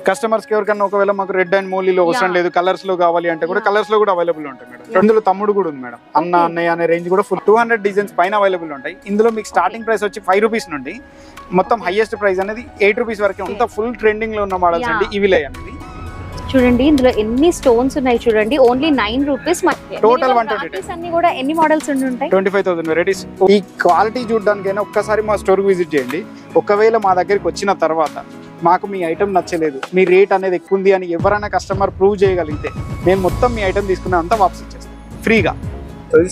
Customers కి ఎవరికన్నా ఒకవేళ మాకు రెడ్ అండ్ మోలీలో అవసరం లేదు, కలర్స్ లో కావాలి అంటే కూడా కలర్స్ లో కూడా అవైలబుల్ ఉంటాయి మేడం. ఇందులో తమ్ముడు కూడా ఉంది మేడం, అన్న అన్నయ్య అనే రేంజ్ కూడా ఫుల్ 200 డిజైన్స్ పైన అవైలబుల్ ఉంటాయి. ఇందులో మీకు స్టార్టింగ్ ప్రైస్ వచ్చి 5 రూపీస్ నుండి మొత్తం హైయెస్ట్ ప్రైస్ అనేది 8 రూపీస్ వరకు అంతా ఫుల్ ట్రెండింగ్ లో ఉన్న మోడల్స్ అండి ఇవిలే అనేది. చూడండి ఇందులో ఎన్ని స్టోన్స్ ఉన్నాయి చూడండి, ఓన్లీ 9 రూపీస్. టోటల్ 120 అన్ని కూడా ఎన్ని మోడల్స్ ఉంటాయి? 25,000 వెరైటీస్. ఈ క్వాలిటీ చూడడానికైనా ఒక్కసారి మా స్టోర్ విజిట్ చేయండి. ఒకవేళ మా దగ్గరికి వచ్చిన తర్వాత మాకు మీ ఐటమ్ నచ్చలేదు, మీ రేట్ అనేది ఎక్కువ ఉంది అని ఎవరైనా కస్టమర్ ప్రూవ్ చేయగలిగితే మేము మొత్తం మీ ఐటమ్ తీసుకున్న అంతా వాపస్ ఇచ్చేస్తాం ఫ్రీగా.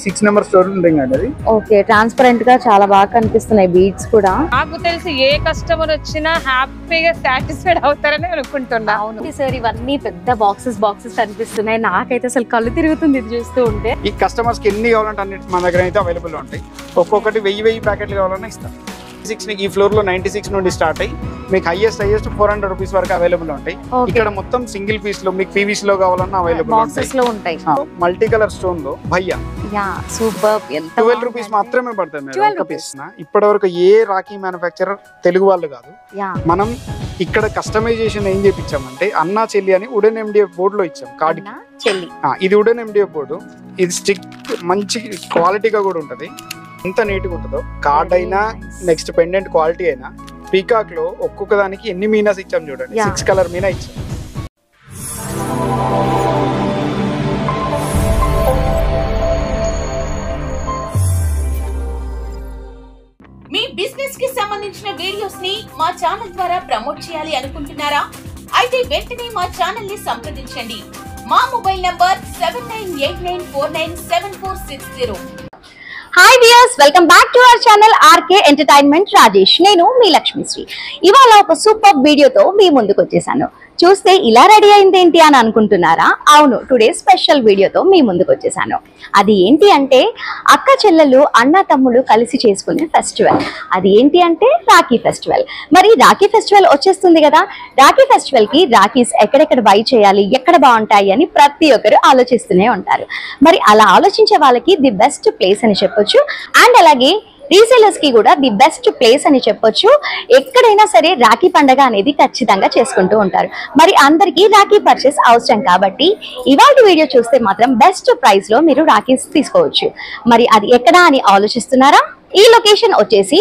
6 నెంబర్ స్టోర్ రింగ్ అనేది. ఓకే, ట్రాన్స్పరెంట్ గా చాలా బాగా కనిపిస్తున్నాయి బీడ్స్ కూడా. నాకు తెలిసి ఏ కస్టమర్ వచ్చినా హ్యాపీగా సాటిస్ఫైడ్ అవుతారని అనుకుంటున్నా. అవును సార్, ఇవన్నీ పెద్ద బాక్సెస్ కనిపిస్తున్నాయి. నాకైతే అసలు కళ్ళు తిరుగుతుంది ఇది చూస్తూ ఉంటే. ఈ కస్టమర్స్ కి ఎన్ని కావాలంటే అన్ని మన దగ్గర అయితే అవైలబుల్ ఉంటాయి. ఒక్కొక్కటి 1000 ప్యాకెట్లు కావాలన్నా ఇస్తాం. ఈ ఫ్లోర్ లో 96 నుండి స్టార్ట్ అయ్యి మీకు హైయెస్ట్ 400 రూపీస్ వరకు అవైలబుల్ ఉంటాయి. ఇక్కడ మొత్తం సింగిల్ పీస్ లో మీకు పీవీస్ లో కావాలన్నా అవైలబుల్ ఉంటాయి. మల్టీ కలర్ స్టోన్ లో భయ్యా సూపర్ 12 రూపీస్ మాత్రమే పడుతుంది మేడం ఒక పీస్. ఇప్పటి వరకు ఏ రాఖీ మ్యానుఫ్యాక్చరర్ తెలుగు వాళ్ళు కాదు. మనం ఇక్కడ కస్టమైజేషన్ ఏం చేపించామంటే అన్నా చెల్లి అని వుడెన్ ఎండిఎఫ్ బోర్డు లో ఇచ్చాం కార్డ్ కి. ఇది వుడెన్ ఎండిఎఫ్ బోర్డు, ఇది స్టిక్ మంచి క్వాలిటీగా కూడా ఉంటది. ఎంత నీట్ గా ఉంటుందో కార్డ్ అయినా నెక్స్ట్ పెండెంట్ క్వాలిటీ అయినా. పీకాక్ లో ఒక్కొక్క దానికి ఎన్ని మీనాస్ ఇచ్చాం చూడండి, 6 కలర్ మీనా ఇచ్చాం. మీ బిజినెస్ కి సంబంధించిన వీడియోస్ ని మా ఛానల్ ద్వారా ప్రమోట్ చేయాలి అనుకుంటున్నారా? అయితే వెంటనే మా ఛానల్ ని సంప్రదించండి. మా mobile number 7989497460. Hi viewers, welcome back to our channel RK entertainment Rajesh. నేను మీ లక్ష్మీశ్రీ. ఇవాళ ఒక సూపర్ వీడియోతో మీ ముందుకు వచ్చేసాను. చూస్తే ఇలా రెడీ అయింది ఏంటి అని అనుకుంటున్నారా? అవును, టుడే స్పెషల్ వీడియోతో మీ ముందుకు వచ్చేసాను. అది ఏంటి అంటే అక్క చెల్లెలు అన్న తమ్ముడు కలిసి చేసుకునే ఫెస్టివల్. అది ఏంటి అంటే రాఖీ ఫెస్టివల్. మరి రాఖీ ఫెస్టివల్ వచ్చేస్తుంది కదా, రాఖీ ఫెస్టివల్ కి రాఖీస్ ఎక్కడెక్కడ బై చేయాలి, ఎక్కడ బాగుంటాయి అని ప్రతి ఒక్కరు ఆలోచిస్తూనే ఉంటారు. మరి అలా ఆలోచించే వాళ్ళకి ది బెస్ట్ ప్లేస్ అని చెప్పొచ్చు. అండ్ అలాగే రీసేలర్స్ కి కూడా ది బెస్ట్ ప్లేస్ అని చెప్పొచ్చు. ఎక్కడైనా సరే రాఖీ పండుగ అనేది ఖచ్చితంగా చేసుకుంటూ ఉంటారు. మరి అందరికీ రాఖీ పర్చేస్ అవసరం కాబట్టి ఇవాళ వీడియో చూస్తే మాత్రం బెస్ట్ ప్రైస్ లో మీరు రాఖీస్ తీసుకోవచ్చు. మరి అది ఎక్కడ అని ఆలోచిస్తున్నారా? ఈ లొకేషన్ వచ్చేసి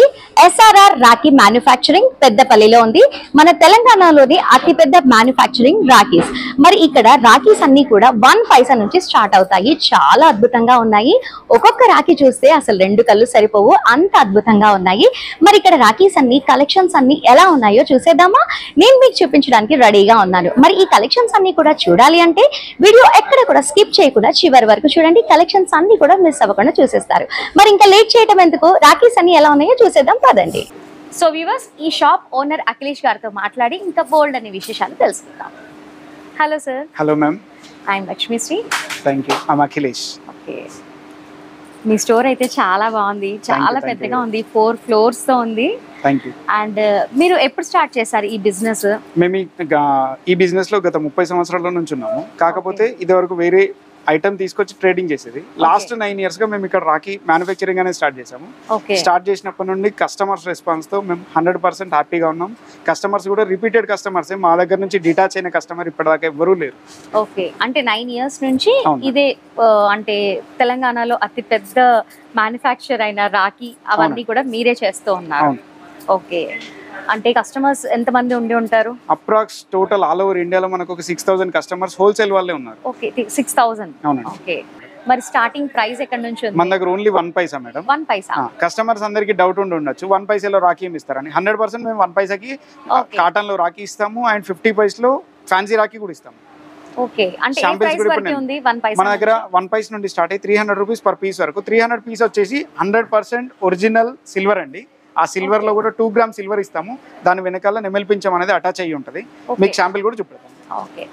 SRR రాఖీ మ్యానుఫ్యాక్చరింగ్ పెద్దపల్లిలో ఉంది. మన తెలంగాణలోని అతిపెద్ద మ్యానుఫ్యాక్చరింగ్ రాఖీస్. మరి ఇక్కడ రాఖీస్ అన్ని కూడా 1 పైసా నుంచి స్టార్ట్ అవుతాయి. చాలా అద్భుతంగా ఉన్నాయి. ఒక్కొక్క రాఖీ చూస్తే అసలు 2 కళ్ళు సరిపోవు, అంత అద్భుతంగా ఉన్నాయి. మరి ఇక్కడ రాఖీస్ అన్ని కలెక్షన్స్ అన్ని ఎలా ఉన్నాయో చూసేద్దామా? నేను మీకు చూపించడానికి రెడీగా ఉన్నాను. మరి ఈ కలెక్షన్స్ అన్ని కూడా చూడాలి అంటే వీడియో ఎక్కడ కూడా స్కిప్ చేయకుండా చివరి వరకు చూడండి. కలెక్షన్స్ అన్ని కూడా మిస్ అవ్వకుండా చూసేస్తారు. మరి ఇంకా లేట్ చేయడం ఎందుకు, రాఖీస్ అన్ని ఎలా ఉన్నాయో చూసేద్దాం పదండి. సో వ్యూవర్స్, ఈ షాప్ ఓనర్ అఖిలేష్ గారితో మాట్లాడి ఇంకా బోల్డ్ అనే విశేషాలు తెలుసుకుందాం. Hello sir. Hello ma'am. I'm Lakshmisri. Thank you. I'm Akhilesh. Okay, me store అయితే చాలా బాగుంది, చాలా పెద్దగా ఉంది, 4 ఫ్లోర్స్ తో ఉంది. Thank you. అండ్ మీరు ఎప్పుడు స్టార్ట్ చేశారు ఈ బిజినెస్? మేము ఈ బిజినెస్ లో గత 30 సంవత్సరాల నుంచి ఉన్నాము. కాకపోతే ఇది వరకు వేరే ఐటమ్ తీసుకొచ్చి ట్రేడింగ్ చేసేది. లాస్ట్ 9 years గా మేము ఇక్కడ రాఖీ మ్యానుఫ్యాక్చరింగ్ అనేది స్టార్ట్ చేసాము. స్టార్ట్ చేసినప్పటి నుండి కస్టమర్స్ రెస్పాన్స్ తో మేము 100% హ్యాపీగా ఉన్నాం. కస్టమర్స్ కూడా రిపీటెడ్ కస్టమర్స్, మా దగ్గర నుంచి డిటాచ్ అయిన కస్టమర్ ఇప్పటిదాకా ఎవరూ లేరు. ఓకే, అంటే 9 years నుంచి ఇదే అంటే తెలంగాణలో అతి పెద్ద మ్యానుఫ్యాక్చర్ అయిన రాఖీ అవన్నీ కూడా మీరే చేస్తూ ఉన్నారు. ఓకే, అంటే కస్టమర్స్ ఎంత మంది ఉండి ఉంటారు? అప్రాక్స్ టోటల్ ఆల్ ఓవర్ ఇండియాలో మనకు ఒక 6000 కస్టమర్స్ హోల్సేల్ వాళ్ళే ఉన్నారు. ఓకే, 6000. ఓకే, మరి స్టార్టింగ్ ప్రైస్ ఎక్కడ నుంచి ఉంది? మన దగ్గర ఓన్లీ 1 పైసా మేడం. 1 పైసా. కస్టమర్స్ అందరికి డౌట్ ఉండొచ్చు 1 పైసాలో రాఖీ ఏమి ఇస్తారని. 100% మేము 1 పైసాకి కాటన్ లో రాఖీ ఇస్తాము అండ్ 50 పైసలో ఫ్యాన్సీ రాఖీ కూడా ఇస్తాము. ఓకే, అంటే ఏ ప్రైస్ వరకు ఉంది 1 పైసా? మన దగ్గర 1 పైసా నుండి స్టార్ట్ అయ్యి 300 రూపీస్ పర్ పీస్ వరకు. 300 పీస్ వచ్చేసి 100% ఒరిజినల్ సిల్వర్ అండి. ఆ సిల్వర్ లో కూడా 2 grams సిల్వర్ ఇస్తాము. దాని వెనకాల నెమలిపించం అనేది అటాచ్ అయ్యి ఉంటుంది. మీకు శాంపిల్ కూడా చూపెడతాం. ఓకే,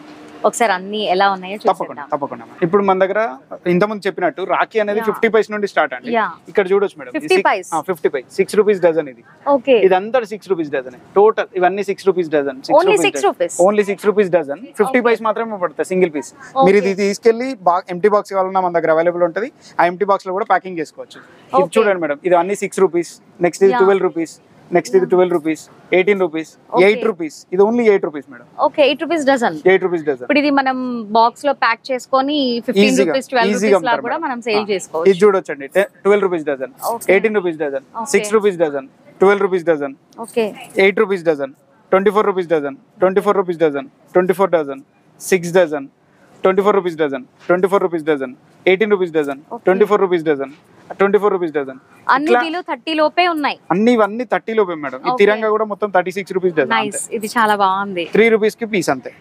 ఒకసారి అన్ని ఎలా ఉన్నాయో తప్పకుండా. ఇప్పుడు మన దగ్గర ఇంతకుముందు చెప్పినట్టు రాఖీ అనేది 50 పైస్ నుండి స్టార్ట్ అండి. ఇక్కడ చూడొచ్చు మేడం, 50 పైస్ 6 రూపీస్ డజన్. ఇది ఇదంతా 6 రూపీస్ డజన్. టోటల్ ఇవన్నీ 6 rupees dozen. Only 6 rupees dozen. 50 paise మాత్రమే పడతాయి సింగిల్ పీస్. మీరు ఇది తీసుకెళ్లి ఎంటీ బాక్స్ కావాలన్నా మన దగ్గర అవైలబుల్ ఉంటుంది. ఆ ఎంటీ బాక్స్ లో కూడా ప్యాకింగ్ చేసుకోవచ్చు. ఇది చూడండి మేడం, ఇది అన్ని 6 రూపీస్. నెక్స్ట్ ఇది 12 రూపీస్, నెక్స్ట్ ఇది 12 రూపీస్, 18 రూపీస్, 8 రూపీస్. ఇది only 8 rupees madam. Okay 8 rupees dozen. 8 rupees dozen. ఇప్పుడు ఇది మనం బాక్స్ లో ప్యాక్ చేసుకొని 15 రూపీస్ 12 రూపీస్ లా కూడా మనం సేల్ చేసుకోవచ్చు. ఇది చూడొచ్చండి 12 rupees dozen, 18 rupees dozen, 6 rupees dozen, 12 rupees dozen, okay 8 rupees dozen, 24 rupees dozen, 24 rupees dozen, 24 dozen, 6 dozen, 24 rupees dozen, 24 rupees dozen, 18 rupees dozen, 24 rupees dozen, 24 rupees dozen. అన్ని kilo 30 లోపే ఉన్నాయి. ఇవన్నీ 30 లోపే మేడం. ఈ తిరంగా కూడా మొత్తం 36 రూపీస్ డజన్. నైస్. ఇది చాలా బాగుంది. 3 రూపీస్ కి పీస్ అంతే.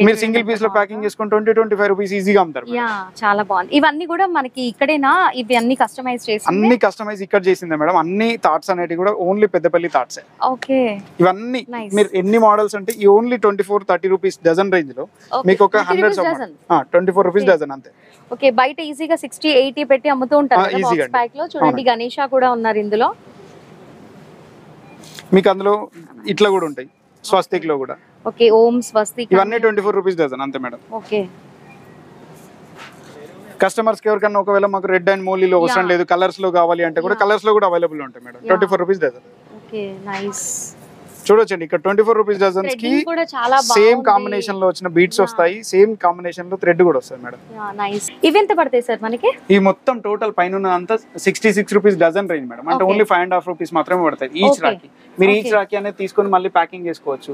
మీరు సింగిల్ పీస్ లో ప్యాకింగ్ చేసుకొని 20-25 రూపీస్ ఈజీగా అమ్ముతారు. యా చాలా బాగుంది. ఇవన్నీ కూడా మనకి ఇక్కడేనా? ఇవి అన్ని కస్టమైజ్ చేసి అన్ని కస్టమైజ్ ఇక్కడ చేసిందే మేడం. అన్ని థాట్స్ అనేవి కూడా ఓన్లీ పెద్దపల్లి థాట్స్. ఓకే ఇవన్నీ మీరు ఎన్ని మోడల్స్ అంటే ఈ ఓన్లీ 24-30 రూపీస్ డజన్ రేంజ్ లో మీకు ఒక 24 రూపీస్ డజన్ అంతే. ఓకే బయట ఈజీగా 60-80 పెట్టి అమ్ముతూ ఉంటారు బాక్స్ ప్యాక్ లో. చూడండి గణేష కూడా ఉన్నారు ఇందులో. మీకు అందులో ఇట్లా కూడా ఉంటాయి, స్వస్తిక్ లో కూడా. ఓకే ఓం స్వస్తిక్. ఇవన్నీ 24 రూపీస్ డజన్ అంతే మేడం. ఓకే కస్టమర్స్ కి ఎవరికన్నా ఒకవేళ మాకు రెడ్ అండ్ మోలీలో అవసరం లేదు, కలర్స్ లో కావాలి అంటే కూడా కలర్స్ లో కూడా అవైలబుల్ ఉంటాయి madam. 24 rupees dozen. Okay nice. చూడొచ్చండి ఇక్కడ 24 రూపీస్ డజన్స్ కి సేమ్ కాంబినేషన్ లో వచ్చిన బీట్స్ వస్తాయి, సేమ్ కాంబినేషన్ లో థ్రెడ్ కూడా వస్తుంది మేడం. నైస్. ఇవి ఎంత పడతాయి సార్ మనకి? ఈ మొత్తం టోటల్ పైన అంతా 66 రూపీస్ డజన్ రేంజ్ మేడం. అంటే ఓన్లీ 5.5 రూపీస్ మాత్రమే పడతాయి ఈచ్ రాకి. మీరు ఈచ్ రాకి అనేది తీసుకొని మళ్ళీ ప్యాకింగ్ చేసుకోవచ్చు,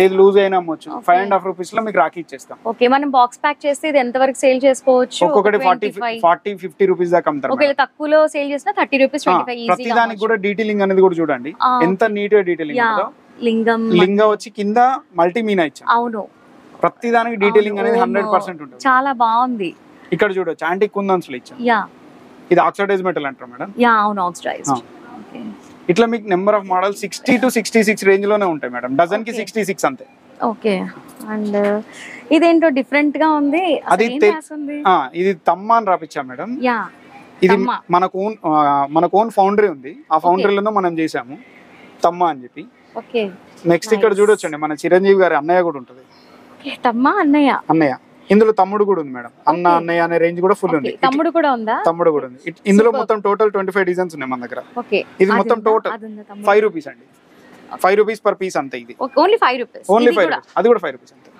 లేదు లూజ్ అయినా అమ్మొచ్చు. 5.5 రూపీస్ లో మీకు రాకి ఇచ్చేస్తాం. ఓకే మనం బాక్స్ ప్యాక్ చేస్తే ఇది ఎంత వరకు సేల్ చేసుకోవచ్చు? ఒక్కొక్కటి 40-50 రూపీస్ దాకా అమ్ముతారు. ఒకవేళ తక్కువలో సేల్ చేసినా 30 రూపీస్ 25 ఈజీగా. ప్రతి దానికి కూడా డీటెయిలింగ్ అనేది కూడా చూడండి ఎంత నీట్ గా డీటెయిలింగ్ ఉందో. లింగ వచ్చి కింద మల్టీ మీనా ఇచ్చాం. అవును ప్రతి దానికి డీటెయిలింగ్ అనేది 100% ఉంటుంది. చాలా బాగుంది. ఇక్కడ చూడొచ్చు యాంటిక్ కుందన్స్ లో ఇచ్చాం. యా ఇది ఆక్సిడైజ్ మెటల్ అంటారు మేడం. యా అవును ఆక్సిడైజ్డ్. ఓకే ఇట్లా మీకు నెంబర్ ఆఫ్ మోడల్ 60-66 రేంజ్ లోనే ఉంటాయి మేడం. డజన్ కి 66 అంతే. ఓకే అండ్ ఇదేంటో డిఫరెంట్ గా ఉంది. అది ఇది తమ్మ అని రాపిచ్చాం మేడం. యా ఇది మనకు ఓన్ ఫౌండరీ ఉంది. ఆ ఫౌండరీలో మనం చేసాము తమ్మ అని చెప్పి. ఓకే నెక్స్ట్ ఇక్కడ చూడొచ్చండి మన చిరంజీవి గారి అన్నయ్య కూడా ఉంటుంది. తమ్మ అన్నయ్య. ఇందులో తమ్ముడు కూడా ఉంది మేడం. అన్న అన్నయ్య అనే రేంజ్ కూడా ఫుల్ ఉంది. తమ్ముడు కూడా ఉందా? తమ్ముడు కూడా ఉంది. ఇందులో మొత్తం టోటల్ 25 డిజైన్స్ ఉన్నాయి మన దగ్గర. ఓకే ఇది మొత్తం టోటల్ 5 రూపీస్ అండి. 5 రూపీస్ పర్ పీస్ అంతే. ఇది ఓన్లీ 5 రూపీస్. Only 5 rupees. అది కూడా 5 రూపీస్ అంతే.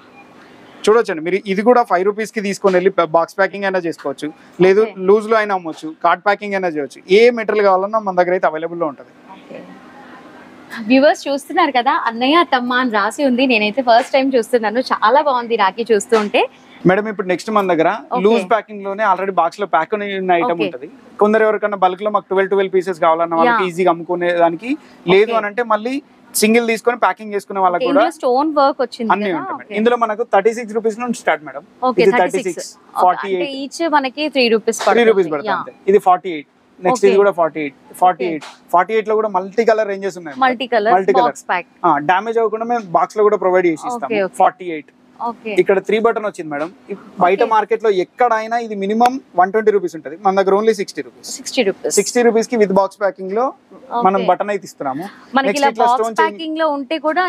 చూడొచ్చండి మీరు ఇది కూడా 5 రూపీస్ కి తీసుకొని వెళ్ళి బాక్స్ ప్యాకింగ్ అయినా చేసుకోవచ్చు, లేదు లూజ్ లో అయినా అమ్మొచ్చు, కార్డ్ ప్యాకింగ్ అయినా చేయొచ్చు. ఏ మెటీరియల్ కావాలన్నా మన దగ్గర అయితే అవైలబుల్ లో ఉంటుంది. వ్యూవర్స్ చూస్తున్నారు కదా అన్నయ్య తమ్మ అని రాసి ఉంది. నేనైతే ఫస్ట్ టైం చూస్తున్నాను. చాలా బాగుంది రాఖీ చూస్తూ ఉంటే. మేడం ఇప్పుడు నెక్స్ట్ మన దగ్గర లూజ్ ప్యాకింగ్ లోనే ఆల్రెడీ బాక్స్ లో ప్యాక్ ఉన్న ఐటమ్ ఉంటది. కొందరు ఎవరికైనా బల్క్ లో మాకు 12 పీసెస్ కావాలన్న వాళ్ళకి ఈజీగా అమ్ముకునే దానికి, లేదు అని అంటే మళ్ళీ సింగిల్ తీసుకొని ప్యాకింగ్ చేసుకునే వాళ్ళకి కూడా స్టోన్ వర్క్ వచ్చింది అన్ని ఉంటాయి. ఇందులో మనకు 36 రూపీస్ నుంచి స్టార్ట్ మేడం. ఇది 36 48 ఈచ్ మనకి 3 రూపీస్ పడుతుంది. ఇది 48. నెక్స్ట్ ఇది కూడా 48 లో కూడా మల్టీ కలర్ రేంజెస్ ఉన్నాయి. Multi colour box pack damage అవ్వకుండా మేము బాక్స్ లో కూడా ప్రొవైడ్ చేసి ఇస్తాం. 48. ఇక్కడ 3 బటన్ వచ్చింది మేడం. బయట మార్కెట్ లో ఎక్కడైనా ఇది మినిమం 120 రూపీస్ ఉంటుంది. మన దగ్గర ఓన్లీ 60 రూపీస్. 60 రూపీస్ కి విత్ బాక్స్ ప్యాకింగ్ లో మనం బటన్ అయితే ఇస్తున్నాము. మనకి ఇలా బాక్స్ ప్యాకింగ్ లో ఉంటే కూడా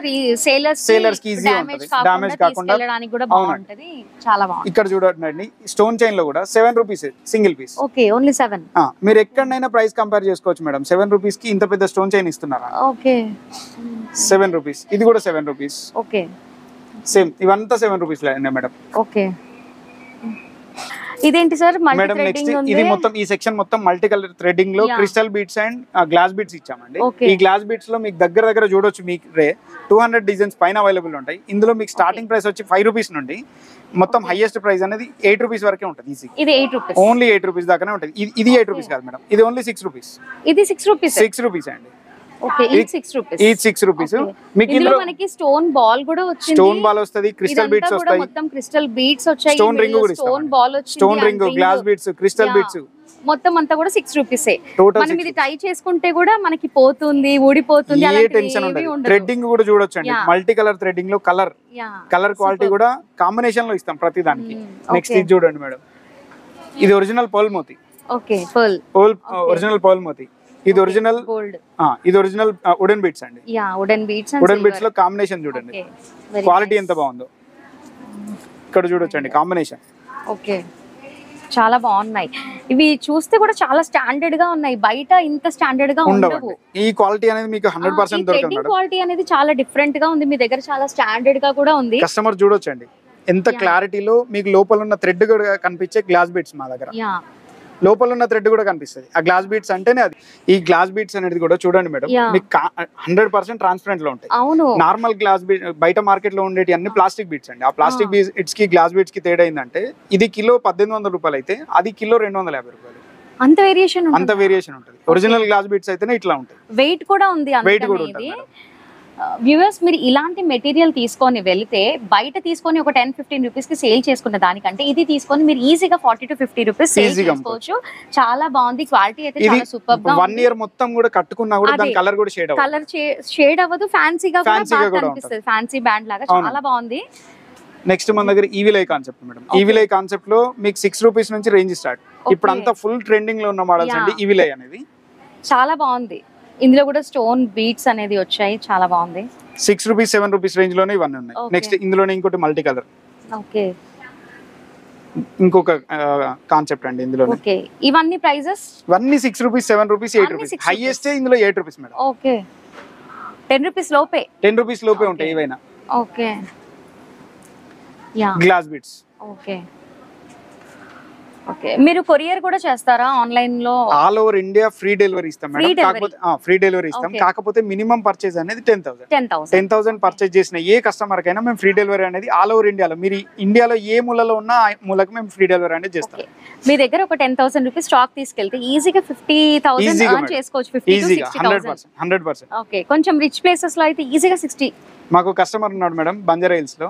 సేలర్స్ కి ఈజీ ఉంటుంది, డ్యామేజ్ కాకుండా వెళ్ళడానికి కూడా బాగుంటది. చాలా బాగుంది. ఇక్కడ చూడండి స్టోన్ చైన్ లో కూడా 7 rupees single piece. Okay only 7. మీరు ఎక్కడైనా ప్రైస్ కంపేర్ చేసుకోవచ్చు మేడం. 7 రూపీస్ కి ఇంత పెద్ద స్టోన్ చైన్ ఇస్తున్నారా? Okay 7 rupees. ఇది కూడా 7 రూపీస్. ఓకే సేమ్ ఇవంతా 7 రూపీస్ మేడం. ఓకే ఇదేంటి సార్ మేడం నెక్స్ట్ ఇది మొత్తం ఈ సెక్షన్ మొత్తం మల్టీ కలర్ థ్రెడ్డింగ్ లో crystal beads and glass beads ఇచ్చామండి. ఈ గ్లాస్ బీట్స్ లో మీకు దగ్గర చూడొచ్చు మీకు 200 డిజైన్స్ పైన అవైలబుల్ ఉంటాయి. ఇందులో మీకు స్టార్టింగ్ ప్రైస్ వచ్చి 5 రూపీస్ నుండి మొత్తం హైయెస్ట్ ప్రైస్ అనేది 8 రూపీస్ వరకే ఉంటుంది. ఇది 8 రూపీస్. ఓన్లీ 8 రూపీస్ దాకానే ఉంటుంది. ఇది 8 రూపీస్ కాదు మేడం. ఇది ఓన్లీ 6 రూపీస్. ఇది 6 రూపీస్. 6 రూపీస్ అండి. Okay each 6 rupees. Each 6 rupees. మీకు ఇందులో మనకి స్టోన్ బాల్ కూడా వచ్చింది. స్టోన్ బాల్ వస్తది, క్రిస్టల్ బీట్స్ వస్తాయి, మొత్తం క్రిస్టల్ బీట్స్ వచ్చాయి, స్టోన్ రింగ్ కూడా స్టోన్ బాల్ వచ్చింది, stone ring, glass beads, crystal beats మొత్తం అంతా కూడా 6 రూపీసే. టోటల్ మనం ఇది టై చేసుకుంటే కూడా మనకి పోతుంది, ఊడిపోతుంది, ఏ టెన్షన్ ఉండదు. థ్రెడ్డింగ్ కూడా చూడొచ్చండి. మల్టీ కలర్ థ్రెడ్డింగ్ లో కలర్ క్వాలిటీ కూడా కాంబినేషన్ లో ఇస్తాం ప్రతి దానికి. నెక్స్ట్ ఇది చూడండి మేడం. ఇది ఒరిజినల్ పర్ల్ మోతి. ఓకే పర్ల్ ఒరిజినల్ పర్ల్ మోతి. ఇది ఒరిజినల్ గోల్డ్. ఇది ఒరిజినల్ వుడెన్ బీట్స్ అండి. వుడెన్ బీట్స్ లో కాంబినేషన్ చూడండి క్వాలిటీ ఎంత బాగుందో. ఇక్కడ చూడొచ్చండి కాంబినేషన్. ఓకే చాలా బాగున్నాయి. ఇవి చూస్తే కూడా చాలా స్టాండర్డ్ గా ఉన్నాయి. బయట ఇంత స్టాండర్డ్ గా ఉండవు. ఈ క్వాలిటీ అనేది మీకు 100% దొరుకుతుంది మేడం. క్వాలిటీ అనేది చాలా డిఫరెంట్ గా ఉంది. మీ దగ్గర చాలా స్టాండర్డ్ గా కూడా ఉంది. కస్టమర్ చూడొచ్చండి ఎంత క్లారిటీలో మీకు లోపల ఉన్న థ్రెడ్ కూడా కనిపించే గ్లాస్ బీట్స్ మా దగ్గర. లోపల ఉన్న థ్రెడ్ కూడా కనిపిస్తుంది. ఆ గ్లాస్ బీట్స్ అంటేనే అది. ఈ గ్లాస్ బీట్స్ అనేది కూడా చూడండి మేడం, మీకు 100% ట్రాన్స్పరెంట్ లో ఉంటాయి. నార్మల్ గ్లాస్ బీట్ బయట మార్కెట్ లో ఉండేటి అన్ని ప్లాస్టిక్ బీట్స్ అండి. ఆ ప్లాస్టిక్ బీట్స్ కి గ్లాస్ బీట్స్ కి తేడా ఏంటంటే ఇది కిలో 1800 రూపాయలు అయితే అది కిలో 250 రూపాయలు. అంత వేరియేషన్ ఉంటుంది. ఒరిజినల్ గ్లాస్ బీట్స్ అయితేనే ఇట్లా ఉంటాయి. వెయిట్ కూడా ఉంది. వెయిట్ కూడా ఉంటుంది. వ్యూవర్స్, మీరు ఇలాంటి మెటీరియల్ తీసుకొని వెళ్తే బయట తీసుకొని ఒక 10-15 రూపీస్ కి సేల్ చేసుకున్న దానికంటే ఇది తీసుకొని మీరు ఈజీగా 40 to 50 రూపీస్ సేల్ చేసుకోవచ్చు. చాలా బాగుంది. క్వాలిటీ అయితే చాలా సూపర్ గా 1 ఇయర్ మొత్తం కూడా కట్టుకున్నా కూడా దాని కలర్ కూడా షేడ్ అవ్వదు. ఫ్యాన్సీగా కూడా కనిపిస్తుంది. ఫ్యాన్సీ బ్యాండ్ లాగా చాలా బాగుంది. నెక్స్ట్ మన దగ్గర evil eye concept madam. Evil eye concept లో మీకు 6 రూపీస్ నుంచి రేంజ్ స్టార్ట్. ఇప్పుడు అంతా ఫుల్ ట్రెండింగ్ లో ఉన్న మోడల్స్ అండి ఈవిల్ ఐ అనేది. చాలా బాగుంది. ఇందులో కూడా స్టోన్ బీట్స్ అనేది వచ్చాయి. చాలా బాగుంది. 6 రూపీస్ 7 రూపీస్ రేంజ్ లోనే ఇవన్నీ ఉన్నాయి. నెక్స్ట్ ఇందులోనే ఇంకోటి మల్టీ కలర్. ఓకే, ఇంకొక కాన్సెప్ట్ అండి ఇందులో. ఓకే, ఇవన్నీ ప్రైజెస్ ఇవన్నీ 6 రూపీస్ 7 రూపీస్ 8 రూపీస్. హైయెస్ట్ ఇందులో 8 రూపీస్ మేడం. ఓకే, 10 రూపీస్ లోపే. 10 రూపీస్ లోపే ఉంటాయి ఇవైనా. Okay, ya, glass beads. Okay okay. మీరు కొరియర్ కూడా చేస్తారా ఆన్లైన్ లో? All over India free delivery ఇస్తాం మేడం. కాకపోతే ఫ్రీ డెలివరీ ఇస్తాం. కాకపోతే మినిమం పర్చేజ్ అనేది 10,000 పర్చేజ్ చేసిన ఏ కస్టమర్ కైనా మేము ఫ్రీ డెలివరీ అనేది ఆల్ ఓవర్ ఇండియాలో, మీరు ఇండియాలో ఏ మూలలో ఉన్నా ఆ మూలకు మేము ఫ్రీ డెలివరీ అనేది చేస్తాం. మీ దగ్గర ఒక 10,000 రూపీస్ స్టాక్ తీసుకెళ్తే ఈజీగా 50,000 ఎర్న్ చేసుకోవచ్చు. 50 to 60,000. 100%. ఓకే, కొంచెం రిచ్ ప్లేసెస్ లో అయితే ఈజీగా 60. మాకు కస్టమర్ ఉన్నాడు మేడం బంజారా హిల్స్ లో.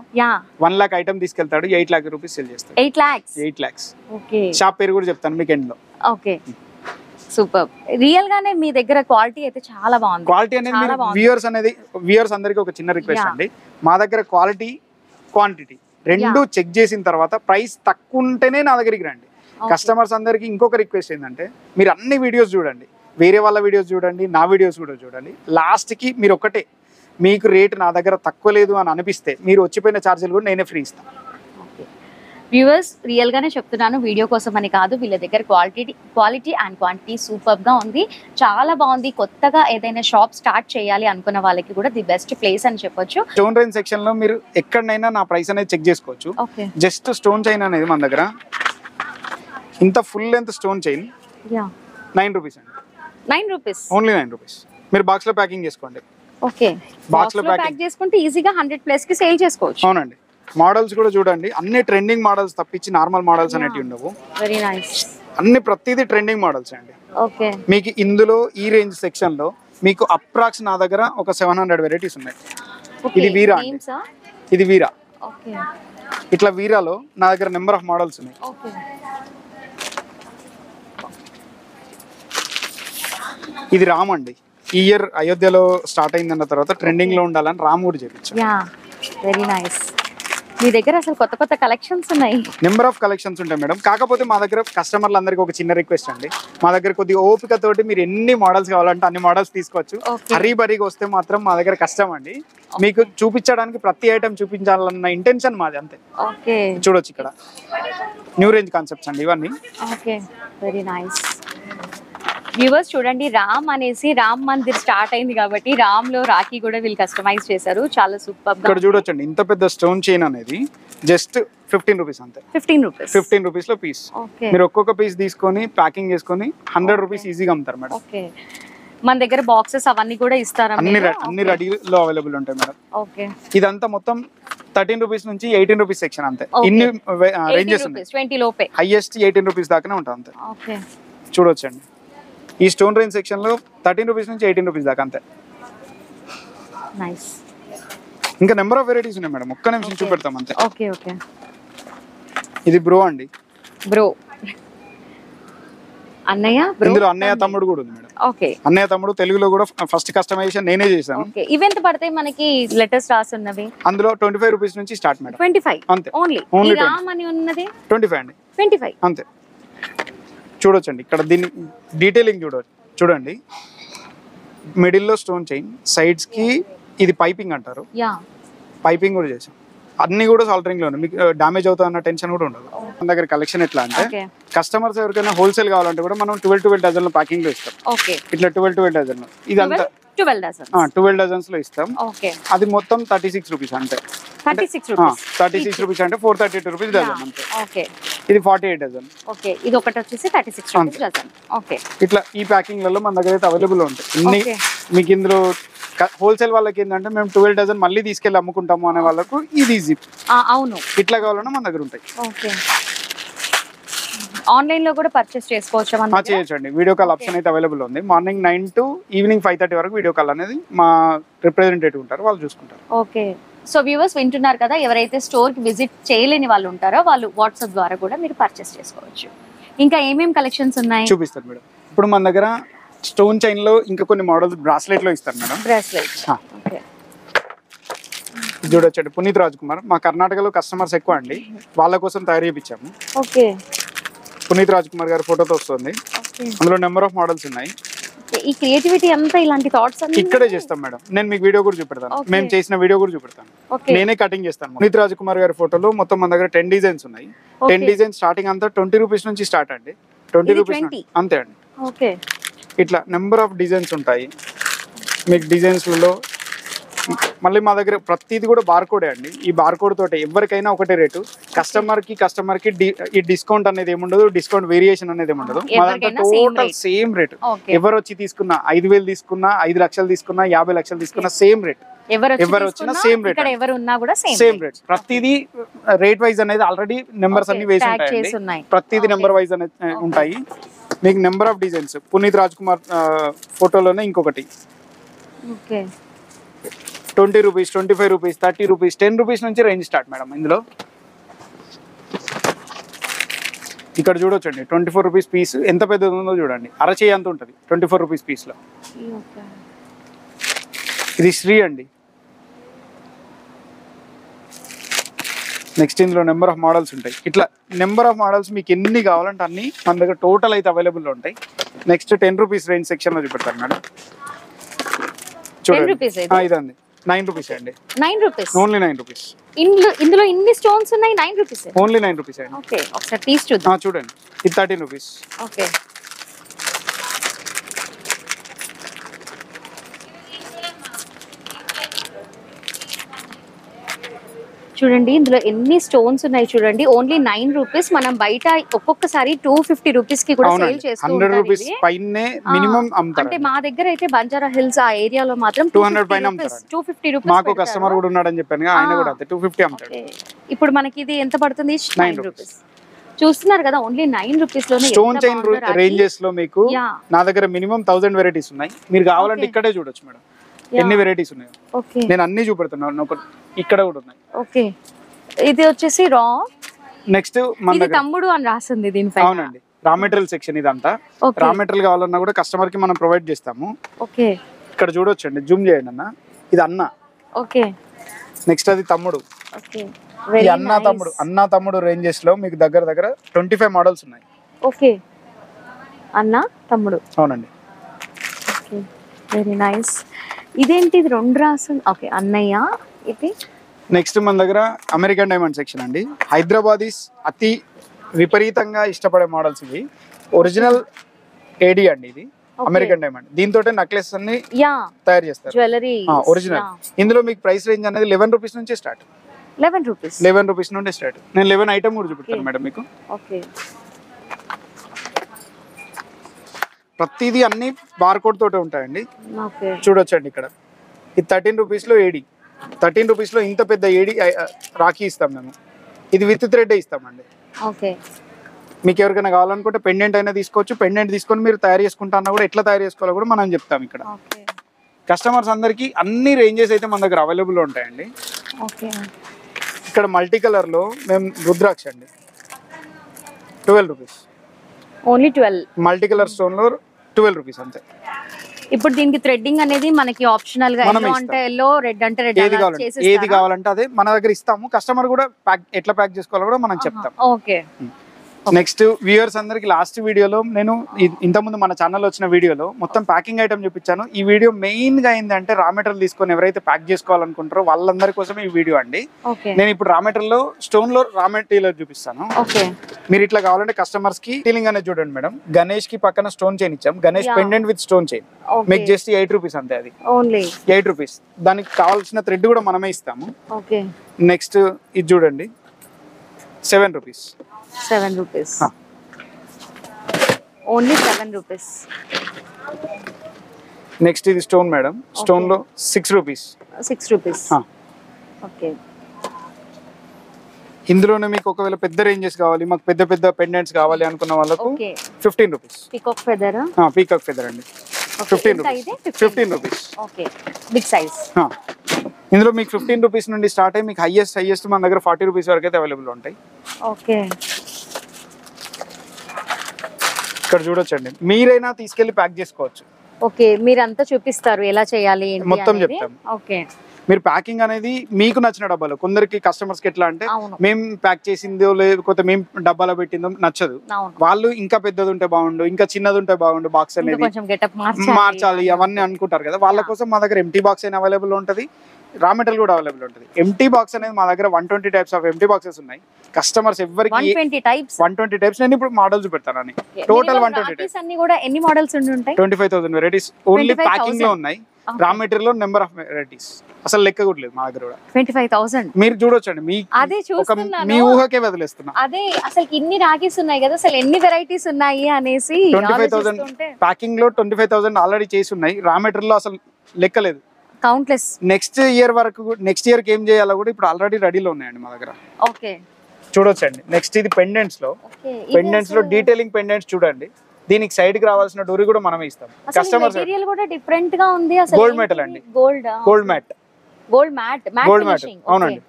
1 lakh ఐటమ్ తీసుకెళ్తాడు, 8 lakh రూపీస్ సేల్ చేస్తాడు. 8 lakhs. ఓకే, షాప్ పేరు కూడా చెప్తాను మీకు ఎండ్ లో. Okay, super. రియల్ గానే మీ దగ్గర క్వాలిటీ అయితే చాలా బాగుంది. క్వాలిటీ అనేది వ్యూయర్స్ అందరికి ఒక చిన్న రిక్వెస్ట్ అండి. మా దగ్గర క్వాలిటీ క్వాంటిటీ రెండు చెక్ చేసిన తర్వాత ప్రైస్ తక్కువ ఉంటేనే నా దగ్గరికి రండి. కస్టమర్స్ అందరికి ఇంకొక రిక్వెస్ట్ ఏంటంటే మీరు అన్ని వీడియోస్ చూడండి, వేరే వాళ్ళ వీడియోస్ చూడండి, నా వీడియోస్ కూడా చూడండి. లాస్ట్ కి మీరు ఒకటే, మీకు రేట్ నా దగ్గర తక్కువ లేదు అని అనిపిస్తే మీరు వచ్చిపోయిన ఛార్జీలు కూడా నేనే ఫ్రీ ఇస్తాను. వ్యూవర్స్, రియల్ గానే చెప్తున్నాను, వీడియో కోసం అని కాదు. వీళ్ళ దగ్గర క్వాలిటీ అండ్ క్వాంటిటీ సూపర్ గా ఉంది. చాలా బాగుంది. కొత్తగా ఏదైనా షాప్ స్టార్ట్ చేయాలి అనుకున్న వాళ్ళకి కూడా ది బెస్ట్ ప్లేస్ అని చెప్పొచ్చు. స్టోన్ రేంజ్ సెక్షన్ లో మీరు ఎక్కడైనా నా ప్రైస్ అనేది చెక్ చేసుకోవచ్చు. జస్ట్ స్టోన్ చైన్ అనేది మన దగ్గర ఇంత full length stone chain 9 rupees అండి. 9 రూపీస్, ఓన్లీ 9 రూపీస్. మీరు బాక్స్ లో ప్యాకింగ్ చేసుకోండి. ఓకే, బాక్స్ లో ప్యాక్ చేసుకుంటే ఈజీగా 100+ కి సేల్ చేసుకోవచ్చు. అవునండి. మోడల్స్ కూడా చూడండి, అన్ని ట్రెండింగ్ మోడల్స్ తప్పించి నార్మల్ మోడల్స్ అనేవి ఉండవు. Very nice. అన్ని ప్రతిదీ ట్రెండింగ్ మోడల్స్ అండి. ఓకే, మీకు ఇందులో ఈ రేంజ్ సెక్షన్ లో మీకు అప్రాక్స్ నా దగ్గర ఒక 700 వెరైటీస్ ఉన్నాయి. ఇది వీరా, ఇది వీరా. ఓకే, ఇట్లా వీరాలో నా దగ్గర నెంబర్ ఆఫ్ మోడల్స్ ఉన్నాయి. ఓకే, ఇది రామ్ అండి. ఈ ఇయర్ అయోధ్యలో స్టార్ట్ అయిందన్న తర్వాత ట్రెండింగ్ లో ఉండాలని రామ్ కూడా చేయించాం. Yeah, very nice. మీ దగ్గర అసలు కొత్త కొత్త కలెక్షన్స్ ఉన్నాయి. నెంబర్ ఆఫ్ కలెక్షన్స్ ఉంటాయి మేడం. కాకపోతే మా దగ్గర కస్టమర్లు అందరికి ఒక చిన్న రిక్వెస్ట్ అండి, మా దగ్గర కొద్దిగా ఓపిక తోటి మీరు ఎన్ని మోడల్స్ కావాలంటే అన్ని మోడల్స్ తీసుకోవచ్చు. హరీబరీగా వస్తే మాత్రం మా దగ్గర కష్టం అండి. మీకు చూపించడానికి ప్రతి ఐటమ్ చూపించాలన్న ఇంటెన్షన్ మాది, అంతే. ఓకే, చూడొచ్చు ఇక్కడ న్యూ రేంజ్ కాన్సెప్ట్స్ అండి ఇవన్నీ. Okay, very nice. వ్యూవర్స్ చూడండి, రామ్ అనేసి రామ్ మందిర్ స్టార్ట్ అయింది కాబట్టి రామ్ లో రాఖీ కూడా వీళ్ళు కస్టమైజ్ చేశారు. చాలా సూపర్ గా. ఇక్కడ చూడొచ్చండి, ఇంత పెద్ద స్టోన్ చైన్ అనేది జస్ట్ 15 రూపీస్ అంతే. 15 రూపీస్ లో పీస్. మీరు ఒక్కొక్క పీస్ తీసుకొని ప్యాకింగ్ చేసుకొని 100 రూపీస్ ఈజీగా అమ్ముతారు మేడం. ఓకే, మన దగ్గర బాక్సెస్ అవన్నీ కూడా ఇస్తారా? అన్ని రెడీలో అవైలబుల్ ఉంటాయి మేడం. ఓకే, ఇదంతా మొత్తం 13 రూపీస్ నుంచి 18 రూపీస్ సెక్షన్ అంతే. ఇన్ని రేంజెస్ ఉన్నాయి. 20 లోపే హైయెస్ట్ 18 రూపీస్ దాకానే ఉంటుంది అంతే. ఓకే, చూడొచ్చండి ఈ స్టోన్ రేంజ్ సెక్షన్ లో 13 రూపీస్ నుంచి 18 రూపీస్ దాకా అంతే. నైస్. ఇంకా నెంబర్ ఆఫ్ వెరైటీస్ ఉన్నాయి మేడం, ఒక్క నిమిషం చూపెడతాం అంతే. Okay, okay. ఇది బ్రో అండి. బ్రో అన్నయ్య, ఇందులో అన్నయ్య తమ్ముడు కూడా ఉంది మేడం. ఓకే, అన్నయ్య తమ్ముడు తెలుగులో కూడా ఫస్ట్ కస్టమైజేషన్ నేనే చేశాను. ఓకే, ఇవెంత పడతాయి మనకి? లెటర్స్ రాసున్నవి అందులో 25 రూపీస్ నుంచి స్టార్ట్ మేడం. 25 అంతే. ఓన్లీ రామ్ అని ఉన్నది 25 అండి. 25 అంతే. చూడొచ్చండి ఇక్కడ దీని డీటెయిలింగ్ చూడండి. మిడిల్లో స్టోన్ చైన్, సైడ్స్ కి ఇది పైపింగ్ అంటారు. యా, పైపింగ్ కూడా చేసాం. అన్ని కూడా సాల్టరింగ్ లో మీకు డ్యామేజ్ అవుతా అన్న టెన్షన్ కూడా ఉండదు. మన దగ్గర కలెక్షన్ ఎట్లా అంటే కస్టమర్స్ ఎవరికైనా హోల్సేల్ కావాలంటే కూడా మనం 12 డజన్ల ప్యాకింగ్ లో ఇస్తాం. ఇట్లా 12 డజన్ ఇదంతా 12 డజన్స్ లో ఇస్తాం. అది మొత్తం 36 రూపీస్ అంటే 36 రూపీస్ అంటే 432 రూపీస్ డజన్ అంతే. ఇది 48 డజన్. ఇది ఒకటి వచ్చేసి 36 రూపీస్ డజన్. ఇట్లా ఈ ప్యాకింగ్ లలో మన దగ్గర అయితే అవైలబుల్ ఉంటాయి. ఇన్ని మీకు ఇందులో హోల్సేల్ వాళ్ళకి ఏంటంటే మేము 12 డజన్ మళ్ళీ తీసుకెళ్ళి అమ్ముకుంటాము అనే వాళ్ళకు ఇది ఈజీ. అవును, ఇట్లా కావాలన్నా మన దగ్గర ఉంటాయి. ఆన్లైన్ లో కూడా పర్చేస్ చేసుకోవచ్చు. చేయొచ్చండి. వీడియో కాల్ ఆప్షన్ అయితే అవైలబుల్ ఉంది. మార్నింగ్ 9 to ఈవినింగ్ 5:30 వరకు వీడియో కాల్ అనేది మా రిప్రజెంటేటివ్ ఉంటారు, వాళ్ళు చూసుకుంటారు. ఓకే, సో వ్యూవర్స్ వింటున్నారు కదా, ఎవరైతే స్టోర్ కి విజిట్ చేయలేని వాళ్ళు ఉంటారో వాళ్ళు వాట్సాప్ ద్వారా కూడా మీరు పర్చేస్ చేసుకోవచ్చు. ఇంకా ఏమేం కలెక్షన్స్ ఉన్నాయి చూపిస్తారు మేడం. ఇప్పుడు మన దగ్గర స్టోన్ చైన్ లో ఇంకా కొన్ని మోడల్స్ బ్రాస్లెట్ లో ఇస్తారు మేడం. చూడొచ్చండి, పునీత్ రాజ్ కుమార్ మా కర్ణాటకలో కస్టమర్స్ ఎక్కువ అండి, వాళ్ళ కోసం తయారు చేయించాము. పునీత్ రాజ్ కుమార్ గారి ఫోటోతో వస్తుంది. అందులో నెంబర్ ఆఫ్ మోడల్స్ ఉన్నాయి. ఈ క్రియేటివిటీ అంతా ఇలాంటి థాట్స్ ఇక్కడే చేస్తాం మేడం. నేను మీకు వీడియో కూడా చూపెడతాను, మేము చేసిన వీడియో కూడా చూపెడతాను. నేనే కటింగ్ చేస్తాను. పునీత్ రాజ్ కుమార్ గారి ఫోటోలో మొత్తం మన దగ్గర 10 డిజైన్స్ ఉన్నాయి. 10 డిజైన్స్ స్టార్టింగ్ అంతా 20 రూపీస్ నుంచి స్టార్ట్ అండి. 20 రూపీస్ అంతే అండి. ఇట్లా నెంబర్ ఆఫ్ డిజైన్స్ ఉంటాయి మీకు. డిజైన్స్లలో మళ్ళీ మా దగ్గర ప్రతిది కూడా బార్కోడే అండి. ఈ బార్కోడ్ తోటి ఎవరికైనా ఒకటే రేటు. కస్టమర్ కి ఈ డిస్కౌంట్ అనేది ఏముండదు, డిస్కౌంట్ వేరియేషన్ అనేది ఏముండదు. మా దగ్గర టోటల్ సేమ్ రేట్. ఎవరు వచ్చి తీసుకున్నా 5,000 తీసుకున్నా, 5 లక్షలు తీసుకున్నా, 50 లక్షలు తీసుకున్నా సేమ్ రేట్. ఎవరు వచ్చినా సేమ్ రేట్, సేమ్ రేట్. ప్రతిదీ రేట్ వైజ్ అనేది ఆల్రెడీ నెంబర్స్ అన్ని వేసి ఉంటాయి. ప్రతిదీ నెంబర్ వైజ్ అనేది ఉంటాయి. మీకు number of designs. Puneeth Raj Kumar ఫోటోలోనే ఇంకొకటి 20 రూపీస్, 25 రూపీస్, 30 రూపీస్, 10 రూపీస్ నుంచి రేంజ్ స్టార్ట్ మేడం. ఇందులో ఇక్కడ చూడొచ్చండి 24 రూపీస్ పీస్ ఎంత పెద్దది ఉందో చూడండి. అరచేయి అంత ఉంటుంది 24 రూపీస్ పీస్లో. ఇది శ్రీ అండి. నెక్స్ట్ ఇందులో నెంబర్ ఆఫ్ మోడల్స్ ఉంటాయి. ఇట్లా నెంబర్ ఆఫ్ మోడల్స్ మీకు ఎన్ని కావాలంటే అన్ని మన దగ్గర టోటల్ అయితే అవైలబుల్ ఉంటాయి. నెక్స్ట్ 10 రూపీస్ రేంజ్ సెక్షన్లో చూపెడతాను మేడం. చూడండి ఇదండి 9 రూపీస్ అండి. 9 రూపీస్, ఓన్లీ 9 రూపీస్. ఇందులో ఇన్ని స్టోన్స్ ఉన్నాయి. 9 రూపీస్, ఓన్లీ 9 రూపీస్ అండి. ఓకే, ఒకసారి తీసి చూద్దాం. చూడండి ఇది 13 రూపీస్. ఓకే, చూడండి ఇందులో ఎన్ని స్టోన్స్ ఉన్నాయి చూడండి. Only 9 rupees. మనం బయట ఒక్కొక్కసారి 250 రూపీస్ కి కూడా సేల్ చేస్తూ ఉంటారు. అంటే మా దగ్గర అయితే బంజారా హిల్స్ ఆ ఏరియాలో మాత్రం 200 పైన అమ్ముతారు. 250 రూపీస్. మాకు కస్టమర్ కూడా ఉన్నాడని చెప్పాను, ఆయన కూడా అంతే 250 అమ్ముతాడు. ఇప్పుడు మనకి ఇది ఎంత పడుతుంది? 9 రూపీస్. చూస్తున్నారు కదా, ఓన్లీ 9 రూపీస్ లోనే స్టోన్ చైన్ రేంజెస్ లో మీకు నా దగ్గర మినిమం 1000 వెరైటీస్ ఉన్నాయి. మీరు కావాలంటే ఇక్కడే చూడొచ్చు మేడం ఎన్ని వెరైటీస్ ఉన్నాయి. నేను అన్ని చూపెడుతున్నాను. ఇక్కడ కూడా ఉన్నాయి. ఓకే, ఇది వచ్చేసి రా. నెక్స్ట్ మన తమ్ముడు అని రాసింది దీనిపై. అవునండి, రా మెటీరియల్ సెక్షన్ ఇదంతా. రా మెటీరియల్ కావాలన్నా కూడా కస్టమర్ కి మనం ప్రొవైడ్ చేస్తాము. ఓకే, ఇక్కడ చూడొచ్చండి, జూమ్ చేయండి అన్న. ఇది అన్న. ఓకే, నెక్స్ట్ అది తమ్ముడు. ఓకే, ఈ అన్న తమ్ముడు రేంజెస్ లో మీకు దగ్గర 25 మోడల్స్ ఉన్నాయి. ఓకే, అన్న తమ్ముడు. అవునండి. Okay, very nice. ఇదేంటి ఇది 2 రాసు? ఓకే, అన్నయ్య. ఇది నెక్స్ట్ మన దగ్గర అమెరికన్ డైమండ్ సెక్షన్ అండి. హైదరాబాదీస్ అతి విపరీతంగా ఇష్టపడే మోడల్స్ ఇవి. ఒరిజినల్ ఏడి అండి ఇది, అమెరికన్ డైమండ్. దీంతో నెక్లెస్ అన్ని తయారు చేస్తారు, జ్యువెలరీ ఒరిజినల్. ఇందులో మీకు ప్రైస్ రేంజ్ అనేది 11 రూపీస్ నుంచి స్టార్ట్. 11 రూపీస్ నుండి స్టార్ట్. నేను 11 ఐటమ్ కూడా చూపిస్తాను మేడం మీకు. ఓకే, ప్రతిదీ అన్ని బార్కోడ్ తోటే ఉంటాయండి. చూడొచ్చండి ఇక్కడ ఇది 13 రూపీస్ లో ఏడి. 13 రూపీస్ లో ఇంత పెద్ద ఏడి రాఖీ ఇస్తాం మేము. ఇది విత్ థ్రెడ్ ఇస్తామండి. ఓకే, మీకు ఎవరికైనా కావాలనుకుంటే పెండెంట్ అయినా తీసుకోవచ్చు. పెండెంట్ తీసుకొని మీరు తయారు చేసుకుంటా అన్నా కూడా ఎట్లా తయారు చేసుకోవాలో కూడా మనం చెప్తాం ఇక్కడ. కస్టమర్స్ అందరికి అన్ని రేంజెస్ అయితే మన దగ్గర అవైలబుల్ ఉంటాయండి. ఓకే, ఇక్కడ మల్టీ కలర్ లో మేము రుద్రాక్ష అండి 12 rupees. Only 12. Multi colour stone లో 12 రూపీస్ అంతే. ఇప్పుడు దీనికి థ్రెడ్డింగ్ అనేది మనకి ఆప్షనల్ గా, ఎల్లో అంటే ఎల్లో, రెడ్ అంటే రెడ్, ఏది కావాలంటే అదే మన దగ్గర ఇస్తాము. కస్టమర్ కూడా ఎట్లా ప్యాక్ చేసుకోవాలో కూడా మనం చెప్తాం. ఓకే, నెక్స్ట్ వ్యూయర్స్ అందరికి లాస్ట్ వీడియోలో నేను ఇంతకుముందు మన ఛానల్ వచ్చిన వీడియోలో మొత్తం ప్యాకింగ్ ఐటమ్ చూపించాను. ఈ వీడియో మెయిన్ గా ఏంటంటే రా మెటీరియల్ తీసుకొని ఎవరైతే ప్యాక్ చేసుకోవాలనుకుంటారో వాళ్ళందరి కోసం ఈ వీడియో అండి. నేను ఇప్పుడు రా మెటీరియల్ లో స్టోన్ లో రా మెటీరియల్ చూపిస్తాను. మీరు ఇట్లా కావాలంటే కస్టమర్స్ కి డీలింగ్ అనేది చూడండి మేడం. గణేష్ కి పక్కన స్టోన్ చైన్ ఇచ్చాం. Ganesh pendant with stone chain మీకు జస్ట్ 8 రూపీస్ అంతే. అది 8 రూపీస్. దానికి కావాల్సిన థ్రెడ్ కూడా మనమే ఇస్తాము. నెక్స్ట్ ఇది చూడండి 7 rupees. 7 rupees only 7 rupees. Next ఇది స్టోన్ మేడం. స్టోన్ లో 6 రూపీస్. 6 రూపీస్. ఓకే. ఇందులోనే మీకు ఒకవేళ పెద్ద రేంజెస్ కావాలి, మాకు పెద్ద పెద్ద పెండెంట్స్ కావాలి అనుకున్న వాళ్ళకు 15 rupees. Peacock feather. Peacock feather అండి 15 rupees. 15 rupees. Okay. Big size. ఇందులో మీకు 15 రూపీస్ నుండి స్టార్ట్ అయ్యి మీకు హైయెస్ట్ మన దగ్గర 40 రూపీస్ వరకు అయితే అవైలబుల్ ఉంటాయి. ఓకే. ఇక్కడ చూడొచ్చండి. మీరైనా తీసుకెళ్లి ప్యాక్ చేసుకోవచ్చు. ఓకే. మీరంతా చూపిస్తారు ఎలా చేయాలి మొత్తం చెప్తాం. ఓకే. మీరు ప్యాకింగ్ అనేది మీకు నచ్చిన డబ్బాలో, కొందరికి కస్టమర్స్ కి ఎట్లా అంటే మేము ప్యాక్ చేసిందో లేకపోతే మేము డబ్బాలో పెట్టిందో నచ్చదు. వాళ్ళు ఇంకా పెద్దది ఉంటే బాగుండు, ఇంకా చిన్నది ఉంటే బాగుండు, బాక్స్ అనేది మార్చాలి అవన్నీ అనుకుంటారు కదా. వాళ్ళ కోసం మా దగ్గర ఎంటీ బాక్స్ అయినా అవైలబుల్ ఉంటుంది, రా మెటీరియల్ కూడా అవైలబుల్ ఉంటుంది. ఎంటీ బాక్స్ అనేది మా దగ్గర 120 టైప్స్ ఆఫ్ ఎంటీ బాక్సెస్ ఉన్నాయి. కస్టమర్స్ ఎవరికి 120 టైప్స్ నేను ఇప్పుడు మోడల్స్ చూపెడతాను. టోటల్ 120 టైప్స్ అన్ని కూడా ఎన్ని మోడల్స్ ఉంటాయి? 25,000 వెరైటీస్ ఓన్లీ ప్యాకింగ్ లో ఉన్నాయి. రా మెటీరియల్ లో నెంబర్ ఆఫ్ వెరైటీస్ అసలు లెక్క కూడా లేదు మా దగ్గర కూడా. 25,000 మీరు చూడొచ్చండి. మీ ఊహకే వదిలేస్తున్నా. అదే అసలు ఇన్ని రాఖీస్ ఉన్నాయి కదా, అసలు ఎన్ని వెరైటీస్ ఉన్నాయి అనేసి 25,000 ప్యాకింగ్ లో 25,000 ఆల్రెడీ చేసి ఉన్నాయి. రా మెటీరియల్ లో అసలు లెక్క లేదు. కౌంట్లెస్. నెక్స్ట్ ఇయర్ కి ఏం చేయాలో కూడా ఇప్పుడు ఆల్రెడీ రెడీలో ఉన్నాయండి మా దగ్గర. ఓకే. చూడొచ్చండి. నెక్స్ట్ ఇది పెండెంట్స్ లో డీటెయిలింగ్ పెండెంట్స్ చూడండి. దీనికి సైడ్ కి రావాల్సిన డోరీ కూడా మనమే ఇస్తాం. కస్టమర్స్ మెటీరియల్ కూడా డిఫరెంట్ గా ఉంది. అసలు గోల్డ్ మెటల్ అండి. Gold matte. అవునండి.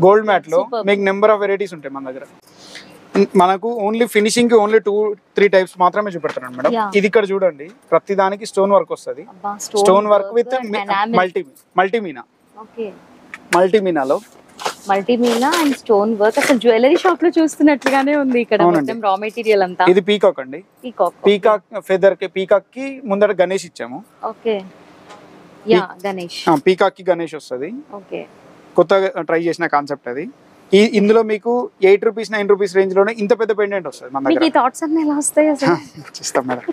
గోల్డ్ మ్యాట్ లో మీకు నెంబర్ ఆఫ్ వెరైటీస్ ఉంటాయి మన దగ్గర. మనకు ఓన్లీ ఫినిషింగ్ కి ఓన్లీ 2-3 టైప్స్ మాత్రమే చూపెడతాను మేడం. ఇది ఇక్కడ చూడండి, ప్రతి దానికి స్టోన్ వర్క్ వస్తుంది. స్టోన్ వర్క్ విత్ మల్టీమీనాలో మల్టీమీనా అండ్ స్టోన్ వర్క్. అసలు జ్యువెలరీ షాప్ లో చూస్తున్నట్లుగానే ఉంది ఇక్కడ మొత్తం రా మెటీరియల్ అంతా. ఇది పీకాక్ అండి. పీకాక్ ఫెదర్ కి పీకాక్ కి ముందర గణేష్ ఇచ్చాము. ఓకే. యా గణేష్. పీకాక్ కి గణేష్ వస్తుంది. ఓకే. కొత్తగా ట్రై చేసిన కాన్సెప్ట్ అది. ఇందులో మీకు 8 రూపీస్ 9 రూపీస్ రేంజ్ లోనే ఇంత పెద్ద పెండెంట్ వస్తుంది మన దగ్గర. ఈ థాట్స్ అన్ని ఎలా వస్తాయి అసలు? చేస్తాం మేడం.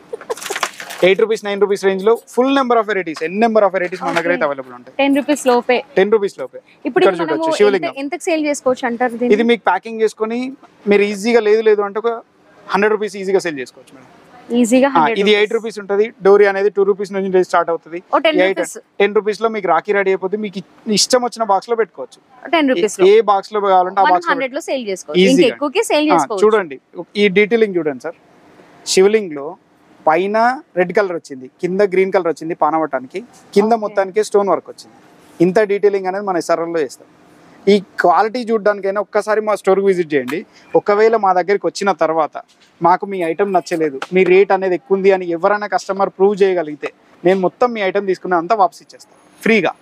8 రూపీస్ 9 రూపీస్ రేంజ్ లో full number of varieties, number of varieties మన దగ్గర అయితే అవైలబుల్ ఉంటాయి. 10 రూపీస్ లోపే. 10 రూపీస్ లోపే. ఇప్పుడు మనము ఎంతకి సేల్ చేసుకోవచ్చు అంటారు దీన్ని? ఇది మీకు ప్యాకింగ్ చేసుకొని మీరు ఈజీగా లేదు అంటే ఒక 100 రూపీస్ ఈజీగా సేల్ చేసుకోవచ్చు మేడం. ఈజీగా. ఇది 8 రూపీస్ ఉంటుంది. డోరీ అనేది 2 రూపీస్ నుంచి స్టార్ట్ అవుతుంది. 10 రూపీస్ లో మీకు రాఖీ రెడీ అయిపోతుంది. మీకు ఇష్టం వచ్చిన బాక్స్ లో పెట్టుకోవచ్చు. 10 రూపీస్ ఏ బాక్స్ లో కావాలంటే ఆ బాక్స్ 100 లో సేల్ చేసుకోవచ్చు. ఇంకా ఎక్కువకి సేల్ చేసుకోవచ్చు. చూడండి ఈ డీటెయిలింగ్ చూడండి సార్. శివలింగ్ లో పైన రెడ్ కలర్ వచ్చింది, కింద గ్రీన్ కలర్ వచ్చింది పానవటానికి, కింద మొత్తానికి స్టోన్ వర్క్ వచ్చింది. ఇంత డీటెయిలింగ్ అనేది మన SRL లో చేస్తాం. ఈ క్వాలిటీ చూడడానికైనా ఒక్కసారి మా స్టోర్కి విజిట్ చేయండి. ఒకవేళ మా దగ్గరికి వచ్చిన తర్వాత మాకు మీ ఐటమ్ నచ్చలేదు, మీ రేట్ అనేది ఎక్కువ ఉంది అని ఎవరైనా కస్టమర్ ప్రూవ్ చేయగలిగితే నేను మొత్తం మీ ఐటమ్ తీసుకున్న అంతా వాపస్ ఇచ్చేస్తాను ఫ్రీగా.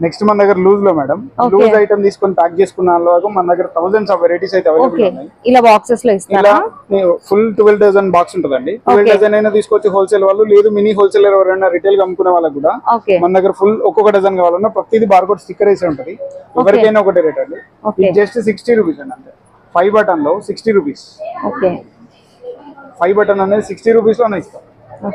నెక్స్ట్ మన దగ్గర లూజ్ లో మేడం, లూజ్ ఐటమ్ తీసుకొని ప్యాక్ చేసుకున్న వాళ్ళకు మన దగ్గర థౌసండ్స్ ఆఫ్ వెరైటీస్ అయితే అవైలబుల్ ఉన్నాయి. ఇలా బాక్సెస్ లో ఇస్తారా? ఫుల్ 12 డజన్ బాక్స్ ఉంటుందండి. 12 డజన్ అయినా తీసుకోవచ్చు హోల్సేల్ వాళ్ళు, లేదు మినీ హోల్సేలర్ ఎవరైనా రిటైల్ గా అమ్ముకునే వాళ్ళకి కూడా మన దగ్గర ఫుల్ ఒక్కొక్క డజన్ కావాలన్నా ప్రతిదీ బార్కోడ్ స్టిక్కర్ వేసి ఉంటుంది. ఎవరికైనా ఒకటే రేట్ అండి. ఇది జస్ట్ 60 రూపీస్ అండి అంతే. 5 బటన్ లో 60 రూపీస్. 5 బటన్ అనేది 60 రూపీస్ లోనే ఇస్తాం.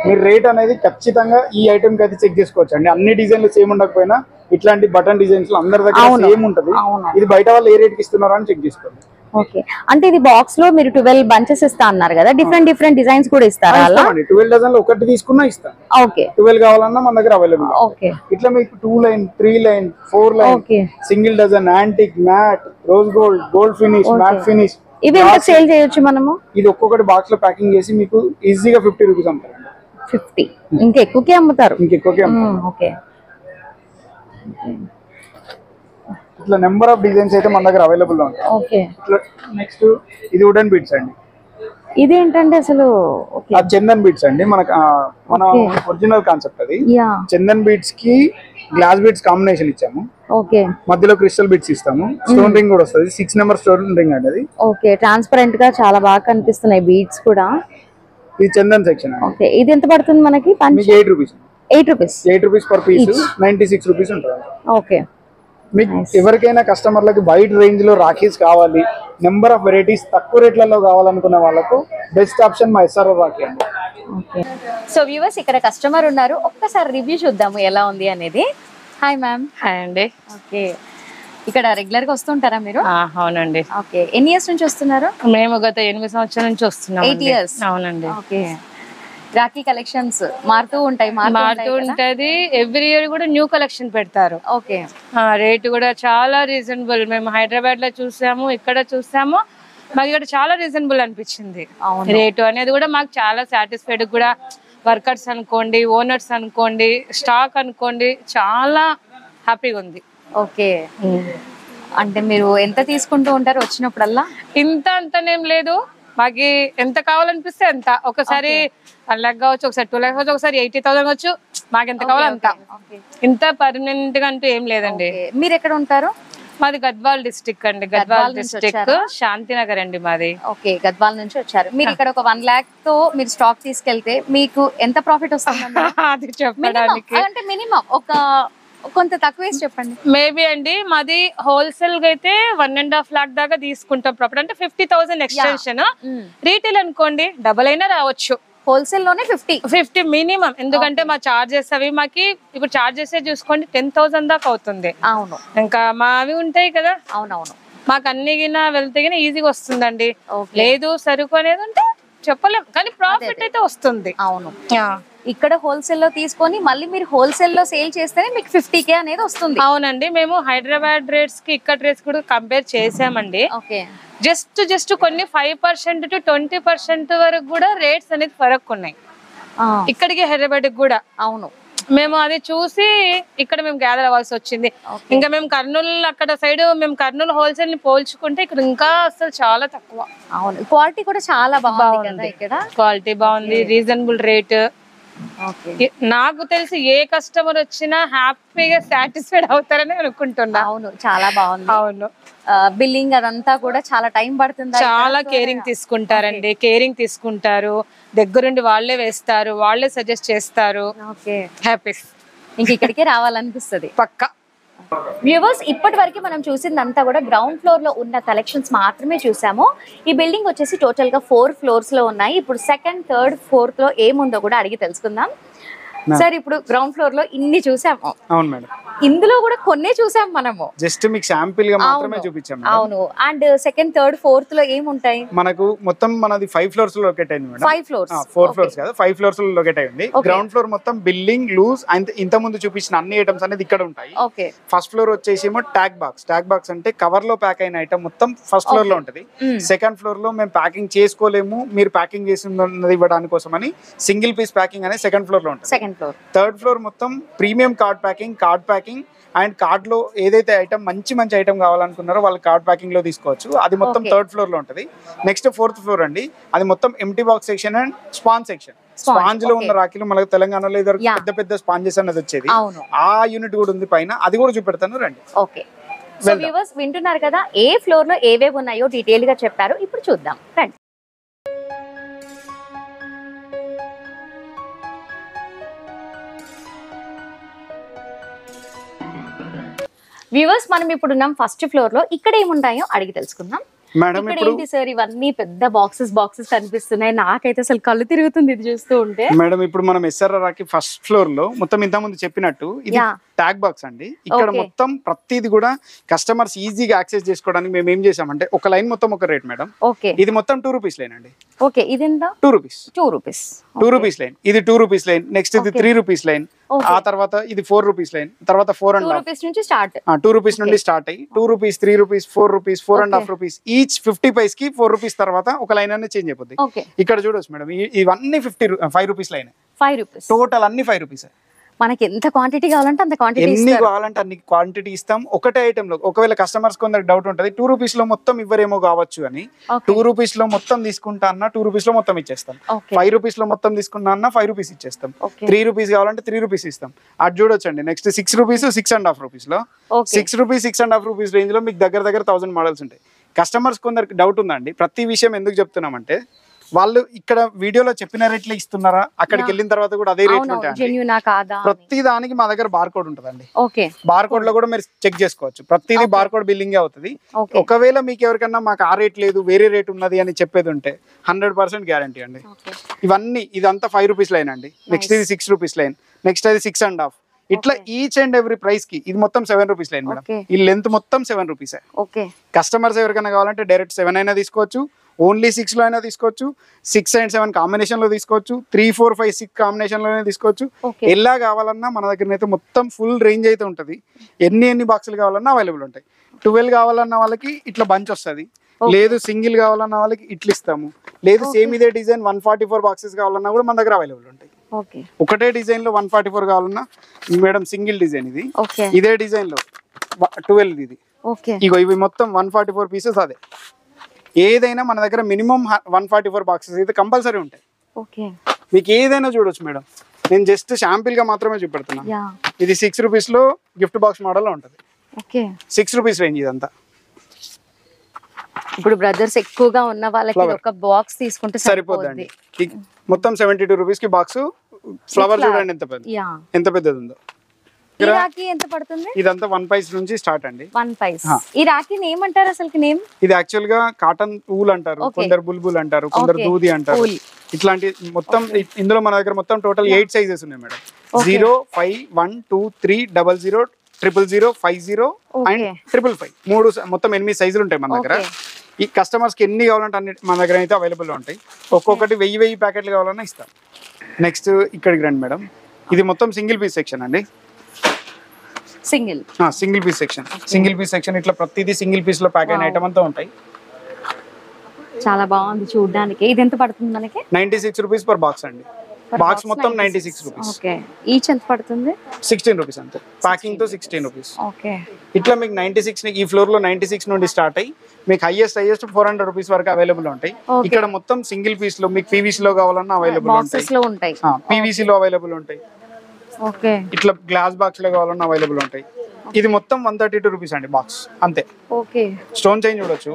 మీరు రేట్ అనేది ఖచ్చితంగా ఈ ఐటమ్ కి అయితే చెక్ చేసుకోవచ్చు అండి. అన్ని డిజైన్లు సేమ్ ఉండకపోయినా ఇట్లాంటి బటన్ డిజైన్స్ లో అందరి దగ్గర సేమ్ ఉంటది. ఇది బయట వాళ్ళు ఏ రేట్ కి ఇస్తున్నారో అని చెక్ చేసుకోండి. ఓకే. అంటే ఇది బాక్స్ లో మీరు 12 బంచెస్ ఇస్తా అన్నారు కదా, డిఫరెంట్ డిజైన్స్ కూడా ఇస్తారా? 12 డజన్ లో ఒకటి తీసుకున్నా ఇస్తాం. ఓకే. 12 కావాలన్నా మన దగ్గర అవైలబుల్. ఓకే. ఇట్లా మీకు 2 line 3 line 4 line single dozen antique matte rose gold gold finish matte finish ఇవి ఎంత సేల్ చేయొచ్చు మనము? ఇది ఒక్కొక్కటి బాక్స్ లో ప్యాకింగ్ చేసి మీకు ఈజీగా 50 రూపీస్ అమ్ముతారు. 50 ఇంకా ఎక్కువకే అమ్ముతారు. ఓకే. ఇట్లా నెంబర్ ఆఫ్ డిజైన్స్ అయితే మన దగ్గర అవైలబుల్ లో ఉంటాయి. ఓకే. ఇట్లా నెక్స్ట్ ఇది వుడెన్ బీడ్స్ అండి. ఇదేంటంటే అసలు చందన్ బీడ్స్ అండి. మన ఒరిజినల్ కాన్సెప్ట్ అది. చందన్ బీడ్స్ కి గ్లాస్ బీడ్స్ కాంబినేషన్ ఇచ్చాము. ఓకే, మధ్యలో క్రిస్టల్ బీడ్స్ ఇస్తాము. స్టోన్ రింగ్ కూడా వస్తుంది, 6 నెంబర్ స్టోన్ రింగ్ అనేది. ఓకే, ట్రాన్స్పరెంట్ గా చాలా బాగా కనిపిస్తున్నాయి బీడ్స్ కూడా. ఇది చందన్ సెక్షన్. ఓకే, ఇది ఎంత పడుతుంది మనకి? 8 rupees. 8 rupees. 8 rupees per piece, 96 rupees ఉంటుంది. ఓకే, మీకు ఎవరికైనా కస్టమర్లకి వైడ్ రేంజ్ లో రాఖీస్ కావాలి, నెంబర్ ఆఫ్ వెరైటీస్ తక్కువ రేట్లలో కావాలనుకున్న వాళ్ళకు బెస్ట్ ఆప్షన్ మా SRR రాఖీ అండి. ఓకే, సో వ్యూవర్స్ ఇక్కడ కస్టమర్ ఉన్నారు, ఒక్కసారి రివ్యూ చూద్దాము ఎలా ఉంది అనేది. Hi ma'am. హాయ్ అండి. ఓకే, ఇక్కడ రెగ్యులర్ గా వస్తుంటారా మీరు? అవునండి. ఓకే, ఎన్ని ఇయర్స్ నుంచి వస్తున్నారు? మేము గత 8 సంవత్సరాల నుంచి వస్తున్నాం. 8 years. అవునండి. ఓకే, రాఖీ కలెక్షన్స్ మారుతూ ఉంటాయి, మారుతూ ఉంటది. ఎవ్రీ ఇయర్ కూడా న్యూ కలెక్షన్ పెడతారు. ఓకే, రేట్ కూడా చాలా రీజనబుల్. మేము హైదరాబాద్ లో చూసాము, ఇక్కడ చూసాము, మాకు ఇక్కడ చాలా రీజనబుల్ అనిపించింది. రేటు అనేది కూడా మాకు చాలా సాటిస్ఫైడ్ కూడా. వర్కర్స్ అనుకోండి, ఓనర్స్ అనుకోండి, స్టాక్ అనుకోండి, చాలా హ్యాపీగా ఉంది. ఓకే, అంటే మీరు ఎంత తీసుకుంటూ ఉంటారు వచ్చినప్పుడల్లా? ఇంత అంతనేం లేదు, మాకు ఎంత కావాలనిపిస్తే ఎంత. ఒకసారి 1 lakh కావచ్చు, ఒకసారి 2 lakhs కావచ్చు, ఒకసారి 80,000 కావచ్చు, మాకు ఎంత కావాలో అంత. ఇంత పర్మనెంట్ గా అంటూ ఏం లేదండి. మీరు ఎక్కడ ఉంటారు? మాది గద్వాల్ డిస్ట్రిక్ట్ అండి. గద్వాల్ డిస్ట్రిక్ట్, శాంతినగర్ అండి మాది. ఓకే, గద్వాల్ నుంచి వచ్చారు. మీరు ఇక్కడ ఒక 1 lakh తో మీరు స్టాక్ తీసుకెళ్తే మీకు ఎంత ప్రాఫిట్ వస్తుంది? అది చెప్పడానికి అంటే మినిమం ఒక కొంత తక్కువ చెప్పండి. మేబీ అండి మాది హోల్సేల్ గా అయితే 1.5 lakh దాకా తీసుకుంటాం ప్రాఫిట్. అంటే 50,000 ఎక్స్టెన్షన్. రీటైల్ అనుకోండి డబల్ అయినా రావచ్చు. హోల్సేల్ లోనే 50 మినిమం. ఎందుకంటే మా చార్జెస్ అవి మాకి ఇప్పుడు చార్జెస్ చూసుకోండి 10,000 దాకా అవుతుంది. అవును, ఇంకా మా అవి ఉంటాయి కదా. అవునవును, మాకు అన్ని గినా వెళ్తే గినా ఈజీగా వస్తుందండి. లేదు సరుకు అనేది ఉంటే చెప్పలేం, కానీ ప్రాఫిట్ అయితే వస్తుంది. అవును, ఇక్కడ హోల్సేల్ లో తీసుకొని మళ్ళీ మీరు హోల్సేల్ లో సేల్ చేస్తేనే మీకు 50K అనేది వస్తుంది. అవునండి, మేము హైదరాబాద్ రేట్స్ కి ఇక్కడ రేట్స్ కూడా కంపేర్ చేసామండి. ఓకే, జస్ట్ కొన్ని 5% to 20% వరకు కూడా రేట్స్ అనేది ఫరక్ ఉన్నాయి ఇక్కడికి హైదరాబాద్ కూడా. అవును, మేము అది చూసి ఇక్కడ మేము గ్యాదర్ అవ్వాల్సి వచ్చింది. ఇంకా మేము కర్నూలు అక్కడ సైడ్ మేము కర్నూలు హోల్సేల్ ని పోల్చుకుంటే ఇక్కడ ఇంకా అసలు చాలా తక్కువ. అవును, క్వాలిటీ కూడా చాలా బాగుంది. ఇక్కడ క్వాలిటీ బాగుంది, రీజనబుల్ రేట్. నాకు తెలిసి ఏ కస్టమర్ వచ్చినా హ్యాపీగా సాటిస్ఫైడ్ అవుతారని అనుకుంటున్నా. అవును, చాలా బాగుంది. అవును, బిల్లింగ్ అదంతా కూడా చాలా టైం పడుతుంది. చాలా కేరింగ్ తీసుకుంటారండి, కేరింగ్ తీసుకుంటారు, దగ్గరుండి వాళ్ళే వేస్తారు, వాళ్ళే సజెస్ట్ చేస్తారు. Okay, happy. ఇంక ఇక్కడికే రావాలనిపిస్తుంది పక్కా. వ్యూవర్స్ ఇప్పటి వరకు మనం చూసిందంతా కూడా గ్రౌండ్ ఫ్లోర్ లో ఉన్న కలెక్షన్స్ మాత్రమే చూసాము. ఈ బిల్డింగ్ వచ్చేసి టోటల్ గా 4 floors లో ఉన్నాయి. ఇప్పుడు 2nd, 3rd, 4th లో ఏముందో కూడా అడిగి తెలుసుకుందాం. సార్ ఇప్పుడు గ్రౌండ్ ఫ్లోర్ లో ఇన్ని చూసాము. అవును మేడం, ఇందులో కూడా కొన్నే చూసాం మనము. జస్ట్ మీకు శాంపిల్ గా మాత్రమే చూపించాము. అవును, అండ్ 2nd, 3rd, 4th లో ఏముంటాయి? మనకు మొత్తం మనది 5 floors లో లొకేట్ అయింది మేడం. 5 floors, 4 floors కాదు, 5 floors లో లొకేట్ అయింది. గ్రౌండ్ ఫ్లోర్ మొత్తం బిల్డింగ్ లూజ్ అండ్ ఇంత ముందు చూపించిన అన్ని ఐటమ్స్ అనేది ఇక్కడ ఉంటాయి. ఓకే, ఫస్ట్ ఫ్లోర్ వచ్చేసి ఏమో ట్యాగ్ బాక్స్ అంటే కవర్ లో ప్యాక్ అయిన ఐటమ్ మొత్తం ఫస్ట్ ఫ్లోర్ లో ఉంటది. 2nd floor లో మేము ప్యాకింగ్ చేసుకోలేము, మీరు ప్యాకింగ్ చేసి ఇవ్వడానికి కోసం అని సింగిల్ పీస్ ప్యాకింగ్ అనేది 2nd floor లో ఉంటుంది. 2nd floor. 3rd floor మొత్తం premium card packing and card లో ఏదైతే ఐటమ్ మంచి ఐటమ్ కావాలనుకున్నారో వాళ్ళు కార్డ్ ప్యాకింగ్ లో తీసుకోవచ్చు. అది మొత్తం 3rd floor లో ఉంటది. నెక్స్ట్ 4th floor అండి, అది మొత్తం empty box section and sponge section. Sponge లో ఉన్న రాఖీలు మనకు తెలంగాణలో పెద్ద స్పాంజెస్ అనేది వచ్చేది, ఆ యూనిట్ కూడా ఉంది పైన, అది కూడా చూపెడతాను రండి. ఓకే, సో వ్యూవర్స్ వింటున్నారు కదా, ఏ ఫ్లోర్ లో ఏవేవి ఉన్నాయో డీటెయిల్ గా చెప్పారు. ఇప్పుడు చూద్దాం రండి. వ్యూవర్స్ మనం ఇప్పుడు ఉన్నాం 1st floor లో. ఇక్కడ ఏముంటాయో అడిగి తెలుసుకుందాం. మేడం ఇక్కడ ఏంటి సార్ ఇవన్నీ పెద్ద బాక్సెస్ కనిపిస్తున్నాయి, నాకైతే అసలు కళ్ళు తిరుగుతుంది ఇది చూస్తూ ఉంటే. మేడం ఇప్పుడు మనం SRR రాఖీ 1st floor లో మొత్తం ఇంత ముందు చెప్పినట్టు ఇది ట్యాగ్ బాక్స్ అండి. ఇక్కడ మొత్తం ప్రతిది కూడా కస్టమర్స్ ఈజీగా యాక్సెస్ చేసుకోవడానికి మేము ఏం చేసామంటే ఒక లైన్ మొత్తం ఒక రేట్ మేడం. ఓకే, ఇది మొత్తం 2 rupees లైన్ అండి. ఓకే, ఇది ఎంత? 2 rupees. 2 rupees. 2 rupees లైన్, ఇది 2 rupees లైన్. నెక్స్ట్ ఇది 3 rupees లైన్, ఆ తర్వాత ఇది 4 rupees లైన్, తర్వాత 4.5 rupees నుంచి స్టార్ట్. 2 rupees నుండి స్టార్ట్ అయ్యి 2 rupees, 3 rupees, 4 rupees, 4.5 rupees each 50 paise కి 4 rupees తర్వాత ఒక లైన్ అనేది చేంజ్ అయిపోద్ది. ఇక్కడ చూడొచ్చు మేడం, ఇవన్నీ 5 rupees లైన్. 5 rupees టోటల్ అన్ని 5 rupees. మనకి ఎంత క్వాంటిటీ కావాలంటే అంత క్వాంటిటీ ఎన్ని కావాలంటే అన్ని క్వాంటిటీ ఇస్తాం. ఒకటే ఐటమ్ లో ఒకవేళ కస్టమర్స్ కొందరికి డౌట్ ఉంటుంది 2 రూపీస్ లో మొత్తం ఇవ్వరేమో కావచ్చు అని. 2 రూపీస్ లో మొత్తం తీసుకుంటా అన్న 2 రూపీస్ లో మొత్తం ఇచ్చేస్తాం. 5 రూపీస్ లో మొత్తం తీసుకున్నా అన్న 5 రూపీస్ ఇచ్చేస్తాం. 3 రూపీస్ కావాలంటే 3 రూపీస్ ఇస్తాం. అది చూడొచ్చండి. నెక్స్ట్ 6 రూపీస్ 6.5 రూపీస్ లో 6 రూపీస్ 6.5 రూపీస్ రేంజ్ లో మీకు దగ్గర 1000 మోడల్స్ ఉంటాయి. కస్టమర్స్ కొందరికి డౌట్ ఉందండి. ప్రతి విషయం ఎందుకు చెప్తున్నామంటే వాళ్ళు ఇక్కడ వీడియోలో చెప్పిన రేట్లు ఇస్తున్నారా, అక్కడికి వెళ్ళిన తర్వాత కూడా అదే రేట్లు ఉంటాయి. ప్రతి దానికి మా దగ్గర బార్ కోడ్ ఉంటుందండి. బార్ కోడ్ లో కూడా మీరు చెక్ చేసుకోవచ్చు. ప్రతిదీ బార్ కోడ్ బిల్లింగ్ అవుతుంది. ఒకవేళ మీకు ఎవరికన్నా మాకు ఆ రేట్ లేదు వేరే రేట్ ఉన్నది అని చెప్పేది ఉంటే 100% గ్యారంటీ అండి. ఇవన్నీ ఇదంతా 5 రూపీస్ లైన్ అండి. నెక్స్ట్ ఇది 6 రూపీస్ లైన్, నెక్స్ట్ అది 6.5. ఇట్లా ఈచ్ అండ్ ఎవ్రీ ప్రైస్ కి ఇది మొత్తం 7 రూపీస్ లైన్ మేడం. ఈ లెంత్ మొత్తం 7 రూపీస్. కస్టమర్స్ ఎవరికైనా కావాలంటే డైరెక్ట్ 7 అయినా తీసుకోవచ్చు, ఓన్లీ 6 లో అయినా తీసుకోవచ్చు, 6 and 7 కాంబినేషన్ లో తీసుకోవచ్చు, 3, 4, 5, 6 కాంబినేషన్ లోనే తీసుకోవచ్చు. ఎలా కావాలన్నా మన దగ్గర అయితే మొత్తం ఫుల్ రేంజ్ అయితే ఉంటుంది. ఎన్ని బాక్సులు కావాలన్నా అవైలబుల్ ఉంటాయి. 12 కావాలన్న వాళ్ళకి ఇట్లా బంచ్ వస్తుంది, లేదు సింగిల్ కావాలన్న వాళ్ళకి ఇట్లా ఇస్తాము, లేదు సేమ్ ఇదే డిజైన్ 144 బాక్సెస్ కావాలన్నా కూడా మన దగ్గర అవైలబుల్ ఉంటాయి. ఒకటే డిజైన్ లో 144 కావాలన్నా మేడం సింగిల్ డిజైన్ ఇది, ఇదే డిజైన్ లో 12 ఇది, ఇగో ఇవి మొత్తం 144 పీసెస్. అదే ఏదైనా మన దగ్గర మినిమం 144 బాక్సెస్ అయితే కంపల్సరీ ఉంటాయి. మీకు ఏదైనా చూడొచ్చు మేడం. నేను జస్ట్ శాంపిల్ గా మాత్రమే చూపెడుతున్నా. ఇది 6 రూపీస్ లో గిఫ్ట్ బాక్స్ మోడల్ లో ఉంటుంది. 6 రూపీస్ రేంజ్ ఇదంతా. ఇప్పుడు బ్రదర్స్ ఎక్కువగా ఉన్న వాళ్ళకి ఒక బాక్స్ తీసుకుంటే సరిపోతుంది. మొత్తం 72 రూపీస్ కి బాక్స్. ఫ్లవర్ చూడండి ఎంత పెద్దది ఉందో. ఈ రాఖీ ఎంత పడుతుంది? ఇదంతా 1 పైస్ నుంచి స్టార్ట్ అండి. 1 పైస్. ఈ రాఖీని ఏమంటారు అసలు? నేమ్ ఇది యాక్చువల్ గా కాటన్ ఊల్ అంటారు, కొందరు బుల్బుల్ అంటారు, కొందరు దూది అంటారు. ఇట్లాంటి మొత్తం ఇందులో మన దగ్గర మొత్తం టోటల్ 8 సైజెస్ ఉన్నాయి మేడం. 0, 5, 1, 2, 3, 00, 000, 50 అండ్ 555. 3 మొత్తం 8 సైజులు ఉంటాయి మన దగ్గర. ఈ కస్టమర్స్ కి ఎన్ని కావాలంటే అన్ని మన దగ్గర అయితే అవైలబుల్ లో ఉంటాయి. ఒక్కొక్కటి 1000 ప్యాకెట్లు కావాలన్నా ఇస్తాం. నెక్స్ట్ ఇక్కడికి రండి మేడం. ఇది మొత్తం సింగిల్ పీస్ సెక్షన్ అండి. సింగిల్ పీస్ సెక్షన్ ఇట్లా ప్రతిదీ సింగిల్ పీస్ లో ప్యాక్ అయిన ఐటమ్ అంతా ఉంటాయి. చాలా బాగుంది చూడడానికి. ఇది ఎంత పడుతుంది మనకి? 96 రూపీస్ పర్ బాక్స్ అండి. బాక్స్ మొత్తం 96 రూపీస్. ఈచ్ ఎంత పడుతుంది? 16 రూపీస్ అంతే. ప్యాకింగ్ తో 16 రూపీస్. ఇట్లా మీకు 96 ఈ ఫ్లోర్ లో 96 నుండి స్టార్ట్ అయ్యి మీకు హైయెస్ట్ 400 రూపీస్ వరకు అవైలబుల్ ఉంటాయి. ఇక్కడ మొత్తం సింగిల్ పీస్ లో మీకు పీవీసీ లో కావాలన్నా అవైలబుల్ ఉంటాయి, పీవీసీ లో అవైలబుల్ ఉంటాయి. ఇట్లా గ్లాస్ బాక్స్ లో కావాలన్నా అవైలబుల్ ఉంటాయి. ఇది మొత్తం 132 రూపీస్ అండి బాక్స్ అంతే. స్టోన్ చైన్ చూడొచ్చు.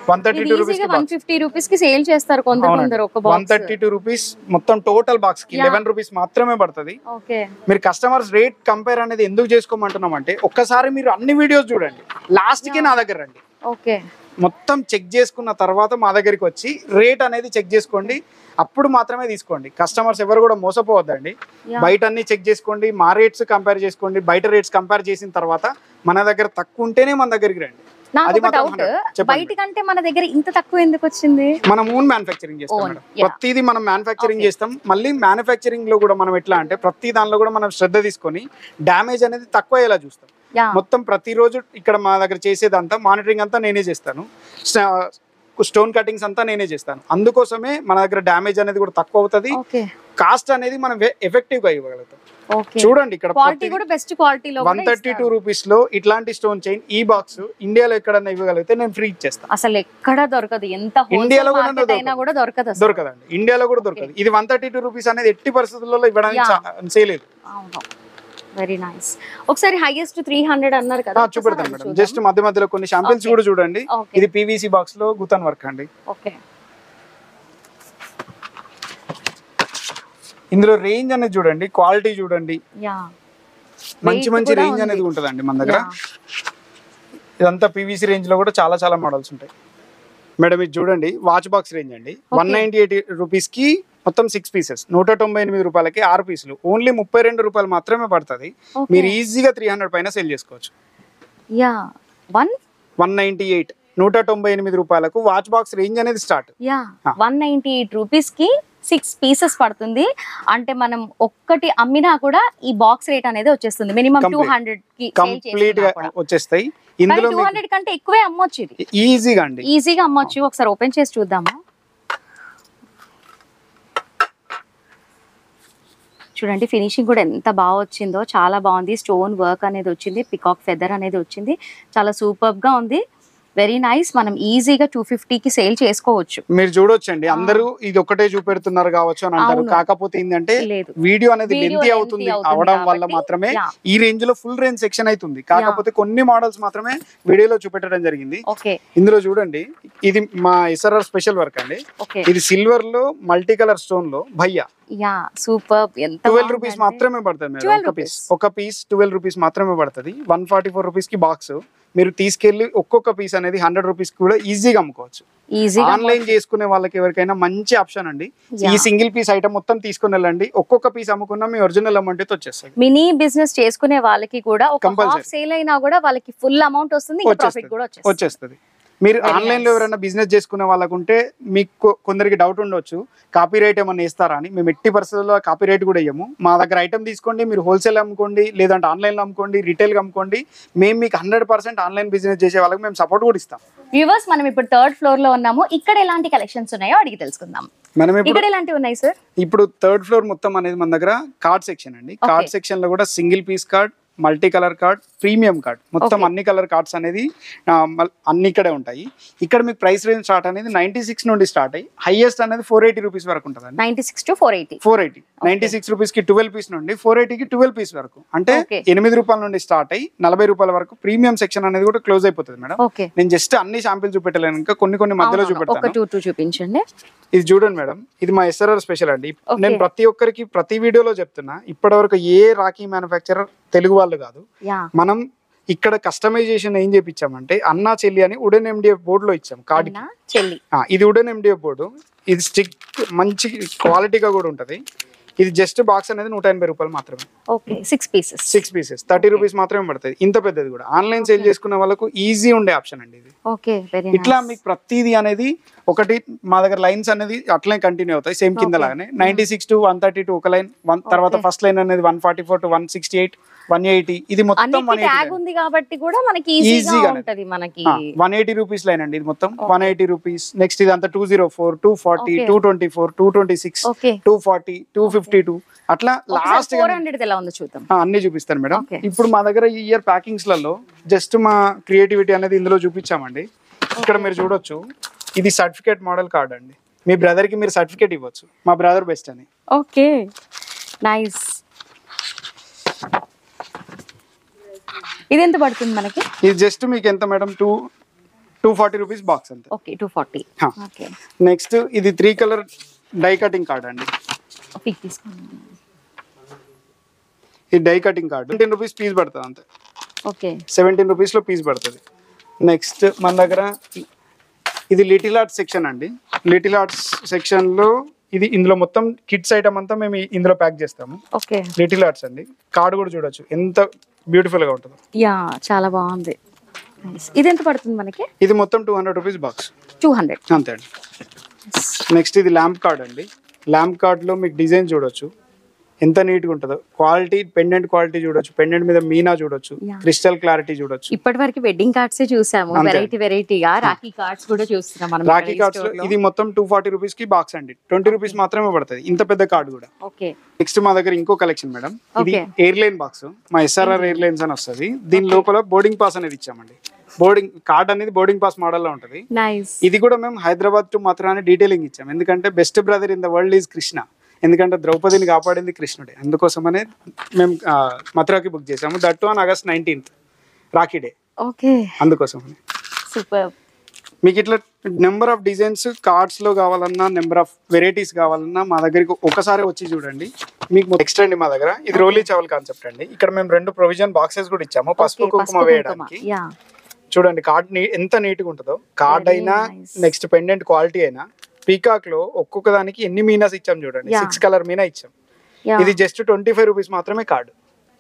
132 రూపీస్ 150 రూపీస్ కి సేల్ చేస్తారు కొందరు. 132 రూపీస్ మొత్తం టోటల్ బాక్స్ కి 11 రూపీస్ మాత్రమే పడుతుంది. మీరు కస్టమర్స్ రేట్ కంపేర్ అనేది ఎందుకు చేసుకోమంటున్నాం అంటే ఒక్కసారి మీరు అన్ని వీడియోస్ చూడండి, లాస్ట్ కి నా దగ్గర రండి. మొత్తం చెక్ చేసుకున్న తర్వాత మా దగ్గరికి వచ్చి రేట్ అనేది చెక్ చేసుకోండి, అప్పుడు మాత్రమే తీసుకోండి. కస్టమర్స్ ఎవరు కూడా మోసపోవద్దండి. బయట అన్ని చెక్ చేసుకోండి, మా రేట్స్ కంపేర్ చేసుకోండి. బయట రేట్స్ కంపేర్ చేసిన తర్వాత మన దగ్గర తక్కువ ఉంటేనే మన దగ్గరికి రండి. బయటకంటే మన దగ్గర ఇంత తక్కువ ఎందుకు వచ్చింది? మనం ఓన్ మ్యానుఫ్యాక్చరింగ్ చేస్తాం మేడం. ప్రతిదీ మనం మ్యానుఫ్యాక్చరింగ్ చేస్తాం. మళ్ళీ మ్యానుఫ్యాక్చరింగ్ లో కూడా మనం ఎట్లా అంటే ప్రతి దానిలో కూడా మనం శ్రద్ధ తీసుకొని డ్యామేజ్ అనేది తక్కువ అయ్యేలా చూస్తాం. మొత్తం ప్రతిరోజు ఇక్కడ మా దగ్గర చేసేదంతా మానిటరింగ్ అంతా నేనే చేస్తాను. స్టోన్ కటింగ్స్ అంతా నేనే చేస్తాను. అందుకోసమే మన దగ్గర డ్యామేజ్ అనేది కూడా తక్కువ అవుతుంది. కాస్ట్ అనేది మనం ఎఫెక్టివ్ గా ఇవ్వగలుగుతాం. చూడండి ఇక్కడ 132 రూపీస్ లో ఇట్లాంటి స్టోన్ చైన్ ఈ బాక్స్ ఇండియాలో ఎక్కడన్నా ఇవ్వగలిగితే నేను ఫ్రీ ఇచ్చేస్తాను. అసలు ఎక్కడ దొరకదు. ఇండియాలో కూడా దొరకదండి. ఇండియాలో కూడా దొరకదు. ఇది 132 రూపీస్ అనేది ఎట్టి పరిస్థితుల్లో ఇవ్వడానికి చేయలేదు. Very nice. ఒకసారి హైయెస్ట్ 300 అన్నారు కదా, చూపెడతాను మేడం. జస్ట్ మధ్య మధ్యలో కొన్ని శాంపిల్స్ కూడా చూడండి. ఇది పీవీసీ బాక్స్ లో గుతన్ వర్క్ అండి. ఇందులో రేంజ్ అనేది చూడండి, క్వాలిటీ చూడండి, మంచి రేంజ్ అనేది ఉంటుందండి మన దగ్గర. ఇదంతా పీవీసీ రేంజ్ లో కూడా చాలా మోడల్స్ ఉంటాయి మేడం. ఇది చూడండి వాచ్ బాక్స్ రేంజ్ అండి. 198 రూపీస్ కి మొత్తం 6 పీసెస్, 198 రూపాయలకి 6 పీసులు, ఓన్లీ 32 రూపాయలు మాత్రమే పడుతుంది. మీరు ఈజీగా 300 పైన సేల్ చేసుకోవచ్చు. 198 198 రూపాయలకు వాచ్ బాక్స్ రేంజ్ అనేది స్టార్ట్. 198 రూపీస్ కి 6 పీసెస్ పడుతుంది. అంటే మనం ఒక్కటి అమ్మినా కూడా ఈ బాక్స్ రేట్ అనేది వచ్చేస్తుంది. మినిమం 200 కి కంప్లీట్ గా వచ్చేస్తాయి. ఇందులో 200 కంటే ఎక్కువే అమ్మొచ్చు. ఇది ఈజీగా అమ్మొచ్చు. ఒకసారి ఓపెన్ చేసి చూద్దామా. చూడండి ఫినిషింగ్ కూడా ఎంత బాగా వచ్చిందో, చాలా బాగుంది. స్టోన్ వర్క్ అనేది వచ్చింది, పికాక్ ఫెదర్ అనేది వచ్చింది, చాలా సూపర్ గా ఉంది. Very nice. మనం ఈజీగా 250కి సేల్ చేసుకోవచ్చు. మీరు చూడొచ్చండి, అందరూ ఇది ఒకటే చూపెడుతున్నారు కావచ్చు అని అంటారు. కాకపోతే ఏంటంటే వీడియో అనేది లెంతీ అవుతుంది, అవడం వల్ల మాత్రమే ఈ రేంజ్ లో ఫుల్ రేంజ్ సెక్షన్ అవుతుంది. కాకపోతే కొన్ని మోడల్స్ మాత్రమే వీడియోలో చూపెట్టడం జరిగింది. ఇందులో చూడండి, ఇది మా SRR స్పెషల్ వర్క్ అండి. ఇది సిల్వర్ లో మల్టీ కలర్ స్టోన్ లో భయ్యా. సూపర్. ఎంత 12 రూపీస్ మాత్రమే పడుతుంది మేడం. ఒక పీస్ 12 రూపీస్ మాత్రమే పడుతుంది. 144 రూపీస్ కి బాక్స్. మీరు తీసుకెళ్లి ఒక్కొక్క పీస్ అనేది 100 రూపీస్ కూడా ఈజీగా అమ్ముకోవచ్చు. ఆన్లైన్ చేసుకునే వాళ్ళకి ఎవరికైనా మంచి ఆప్షన్ అండి. ఈ సింగిల్ పీస్ ఐటమ్ మొత్తం తీసుకుని వెళ్ళండి, ఒక్కొక్క పీస్ అమ్ముకున్నా మీ ఒరిజినల్ అమౌంట్ అయితే వచ్చేస్తుంది. మినీ బిజినెస్ చేసుకునే వాళ్ళకి కూడా ఒక హాఫ్ సేల్ అయినా కూడా వాళ్ళకి ఫుల్ అమౌంట్ వస్తుంది, ప్రాఫిట్ కూడా వచ్చేస్తుంది. మీరు ఆన్లైన్ లో ఎవరైనా బిజినెస్ చేసుకునే వాళ్ళకు ఉంటే మీకు కొందరికి డౌట్ ఉండొచ్చు, కాపీ రైట్ ఏమన్నా ఇస్తారా అని. మేము ఎట్టి పరిస్థితుల్లో కాపీ రైట్ కూడా ఇయ్యము. మా దగ్గర ఐటమ్ తీసుకోండి, మీరు హోల్సేల్ అమ్ముకోండి, లేదంటే ఆన్లైన్ లో అమ్ముకోండి, రీటైల్ గా అమ్ముకోండి. మేము మీకు 100% ఆన్లైన్ బిజినెస్ చేసే వాళ్ళకి మేము సపోర్ట్ కూడా ఇస్తాం. వ్యూవర్స్, మనం ఇప్పుడు 3rd ఫ్లోర్ లో ఉన్నాము. ఇక్కడ ఎలాంటి కలెక్షన్స్ ఉన్నాయో అడిగి తెలుసుకుందాం. ఇక్కడ ఎలాంటివి ఉన్నాయి సార్? ఇప్పుడు 3rd ఫ్లోర్ మొత్తం అనేది మన దగ్గర కార్డ్ సెక్షన్ అండి. కార్డ్ సెక్షన్ లో కూడా single piece card, multi colour card, premium card, మొత్తం అన్ని కలర్ కార్డ్స్ అనేది అన్ని ఇక్కడే ఉంటాయి. ఇక్కడ మీకు ప్రైస్ రేంజ్ స్టార్ట్ అనేది 96 నుండి స్టార్ట్ అయ్యి హైయెస్ట్ అనేది 480 రూపీస్ వరకు ఉంటుంది. 96 to 480. 96 రూపీస్ కి 12 పీస్ నుండి 480కి 12 పీస్ వరకు, అంటే 8 రూపాయల నుండి స్టార్ట్ అయ్యి 40 రూపాయల వరకు. ప్రీమియం సెక్షన్ అనేది కూడా క్లోజ్ అయిపోతుంది మేడం. నేను జస్ట్ అన్ని శాంపిల్ చూపెట్టలేను, ఇంకా కొన్ని మధ్యలో చూపెడతాను. చూపించండి. ఇది చూడండి మేడం, ఇది మా SRR స్పెషల్ అండి. నేను ప్రతి ఒక్కరికి ప్రతి వీడియోలో చెప్తున్నా, ఇప్పటి వరకు ఏ రాఖీ మ్యానుఫ్యాక్చరర్ తెలుగు వాళ్ళు కాదు. మనం ఇక్కడ కస్టమైజేషన్ ఏం చేపించామంటే అన్నా చెల్లి అని వుడెన్ MDF బోర్డు లో ఇచ్చాం కార్డ్. ఇది వుడెన్ MDF బోర్డు, ఇది స్టిక్ మంచి క్వాలిటీగా కూడా ఉంటది. ఇది జస్ట్ బాక్స్ అనేది 180 రూపాయలు మాత్రమే. 6 పీసెస్ 30 రూపీస్ మాత్రమే పడుతుంది. ఇంత పెద్దది కూడా ఆన్లైన్ సేల్ చేసుకునే వాళ్ళకు ఈజీ ఉండే ఆప్షన్ అండి ఇది. ఇట్లా మీకు ప్రతిదీ అనేది ఒకటి మా దగ్గర లైన్స్ అనేది అట్లనే కంటిన్యూ అవుతాయి సేమ్ కింద లాగానే. 96 to 132 ఒక లైన్, తర్వాత ఫస్ట్ లైన్ అనేది 144 to 168, 180. ఇది మొత్తం 180 రూపీస్ లైన్ అండి. ఇది మొత్తం 180 రూపీస్. నెక్స్ట్ ఇది అంతా 204, 240, 224, 226, 240, 252 అట్లా లాస్ట్ అన్ని చూపిస్తాను మేడం. ఇప్పుడు మా దగ్గర ఈ ఇయర్ ప్యాకింగ్స్ లలో జస్ట్ మా క్రియేటివిటీ అనేది ఇందులో చూపించామండి. ఇక్కడ మీరు చూడొచ్చు, ఇది సర్టిఫికేట్ మోడల్ కార్డ్ అండి. మీ బ్రదర్ కి మీరు సర్టిఫికేట్ ఇవ్వచ్చు, మా బ్రదర్ బెస్ట్ అని. Okay, nice. ఇది ఎంత పడుతుంది మనకి? ఇది జస్ట్ మీకు ఎంత మేడం? 240 రూపీస్ బాక్స్ అంతే. ఓకే, 240. ఓకే. నెక్స్ట్ ఇది 3 కలర్ డై కటింగ్ కార్డ్ అండి. ఈ die cutting card 17 rupees piece పడుతుంది అంతే. ఓకే, 17 రూపీస్ లో పీస్ పడుతుంది. నెక్స్ట్ మన దగ్గర ఇది లిటిల్ ఆర్ట్స్ సెక్షన్ అండి. లిటిల్ ఆర్ట్స్ సెక్షన్ లో ఇది ఇందులో మొత్తం కిడ్స్ ఐటమ్ అంతా మేము ఇందులో ప్యాక్ చేస్తాము. ఓకే, లిటిల్ ఆర్ట్స్ అండి. కార్డ్ కూడా చూడొచ్చు ఎంత బ్యూటిఫుల్ గా ఉంటుందో. యా, చాలా బాగుంది. ఇది ఎంత పడుతుంది మనకి? ఇది మొత్తం 200 రూపీస్ బాక్స్. 200 అంతే అండి. నెక్స్ట్ ఇది ల్యాంప్ కార్డ్ అండి. ల్యాంప్ కార్డ్ లో మీకు డిజైన్ చూడొచ్చు ఎంత నీట్ గా ఉంటుందో. క్వాలిటీ, పెండెంట్ క్వాలిటీ చూడొచ్చు, పెండెంట్ మీద మీనా చూడొచ్చు, క్రిస్టల్ క్లారిటీ చూడొచ్చు. ఇప్పటి వరకు వెడ్డింగ్ కార్డ్స్ చూసాము, వెరైటీగా రాఖీ కార్డ్స్ కూడా చూస్తున్నాం మనం. రాఖీ కార్డ్స్ లో ఇది మొత్తం 240 రూపీస్ కి బాక్స్ అండి. 20 రూపీస్ మాత్రమే పడుతుంది ఇంత పెద్ద కార్డ్ కూడా. ఓకే. నెక్స్ట్ మా దగ్గర ఇంకో కలెక్షన్ మేడం. ఇది ఎయిర్లైన్ బాక్స్, మా SRR ఎయిర్లైన్స్ అని వస్తుంది. దీని లోపల బోర్డింగ్ పాస్ అనేది ఇచ్చామండి. బోర్డింగ్ కార్డ్ అనేది బోర్డింగ్ పాస్ మోడల్ లో ఉంటది. ఇది కూడా మేము హైదరాబాద్ టు మథురాని డీటెయిలింగ్ ఇచ్చాం. ఎందుకంటే best brother in the world is Krishna. ఎందుకంటే ద్రౌపదిని కాపాడింది కృష్ణుడే. అందుకోసమనే మేము మథురాకి బుక్ చేసాము. That on August 19th, Rakhi day. Okay, అందుకోసమని. సూపర్. మీకు ఇట్లా నెంబర్ ఆఫ్ డిజైన్స్ కార్డ్స్ లో కావాలన్నా, నెంబర్ ఆఫ్ వెరైటీస్ కావాలన్నా మా దగ్గరికి ఒకసారి వచ్చి చూడండి. మీకు నెక్స్ట్ అండి మా దగ్గర ఇది రోలీ చావల్ కాన్సెప్ట్ అండి. ఇక్కడ మేము 2 ప్రొవిజన్ బాక్సెస్ కూడా ఇచ్చాము పసుపు కుంకుమ వేయడానికి. చూడండి కార్డ్ ఎంత నీట్ గా ఉంటుందో. కార్డ్ అయినా, నెక్స్ట్ పెండెంట్ క్వాలిటీ అయినా, పీకాక్ లో ఒక్కొక్క దానికి ఎన్ని మీనాస్ ఇచ్చాం చూడండి. 6 కలర్ మీనా ఇచ్చాం. ఇది జస్ట్ 25 రూపీస్ మాత్రమే కార్డు.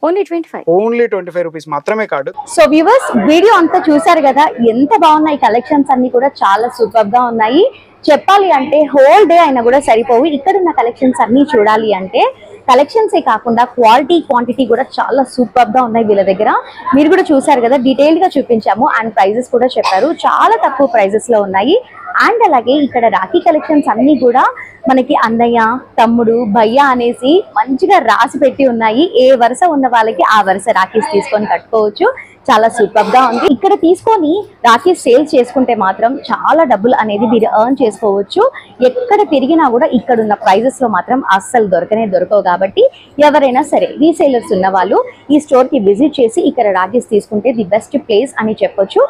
ఓన్లీ 25. ఓన్లీ 25 రూపీస్ మాత్రమే కార్డు. సో వ్యూవర్స్, వీడియో అంతా చూసారు కదా, ఎంత బాగున్నాయి కలెక్షన్స్ అన్ని కూడా చాలా సూపర్ గా ఉన్నాయి. చెప్పాలి అంటే హోల్ డే అయినా కూడా సరిపోవు. ఇక్కడ ఉన్న కలెక్షన్స్ అన్ని చూడాలి అంటే కలెక్షన్స్ ఏ కాకుండా క్వాలిటీ, క్వాంటిటీ కూడా చాలా సూపర్ గా ఉన్నాయి వీళ్ళ దగ్గర. మీరు కూడా చూసారు కదా, డీటెయిల్ గా చూపించాము అండ్ ప్రైజెస్ కూడా చెప్పారు. చాలా తక్కువ ప్రైజెస్ లో ఉన్నాయి. అండ్ అలాగే ఇక్కడ రాఖీ కలెక్షన్స్ అన్ని కూడా మనకి అన్నయ్య, తమ్ముడు, భయ్య అనేసి మంచిగా రాసి పెట్టి ఉన్నాయి. ఏ వరుస ఉన్న వాళ్ళకి ఆ వరుస రాఖీస్ తీసుకొని కట్టుకోవచ్చు. చాలా సూపర్ గా ఉంది. ఇక్కడ తీసుకొని రాఖీ సేల్ చేసుకుంటే మాత్రం చాలా డబ్బులు అనేది మీరు ఎర్న్ చేసుకోవచ్చు. ఎక్కడ తిరిగినా కూడా ఇక్కడ ఉన్న ప్రైజెస్ లో మాత్రం అస్సలు దొరకవు. కాబట్టి ఎవరైనా సరే రీసేలర్స్ ఉన్న వాళ్ళు ఈ స్టోర్ కి విజిట్ చేసి ఇక్కడ రాఖీస్ తీసుకుంటే ది బెస్ట్ ప్లేస్ అని చెప్పొచ్చు.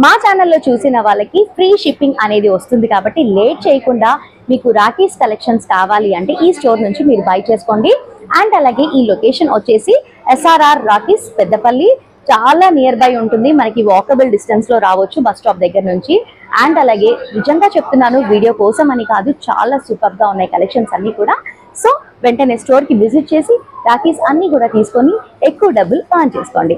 మా ఛానల్లో చూసిన వాళ్ళకి ఫ్రీ షిప్పింగ్ అనేది వస్తుంది. కాబట్టి లేట్ చేయకుండా మీకు రాఖీస్ కలెక్షన్స్ కావాలి అంటే ఈ స్టోర్ నుంచి మీరు బై చేసుకోండి. అండ్ అలాగే ఈ లొకేషన్ వచ్చేసి ఎస్ఆర్ఆర్ రాఖీస్, పెద్దపల్లి. చాలా నియర్ బై ఉంటుంది. మనకి వాకబుల్ డిస్టెన్స్ లో రావచ్చు బస్ స్టాప్ దగ్గర నుంచి. అండ్ అలాగే నిజంగా చెప్తున్నాను, వీడియో కోసం అని కాదు, చాలా సూపర్ గా ఉన్నాయి కలెక్షన్స్ అన్ని కూడా. సో వెంటనే స్టోర్ కి విజిట్ చేసి రాఖీస్ అన్ని కూడా తీసుకొని ఎక్కువ డబ్బులు ఎర్న్ చేసుకోండి.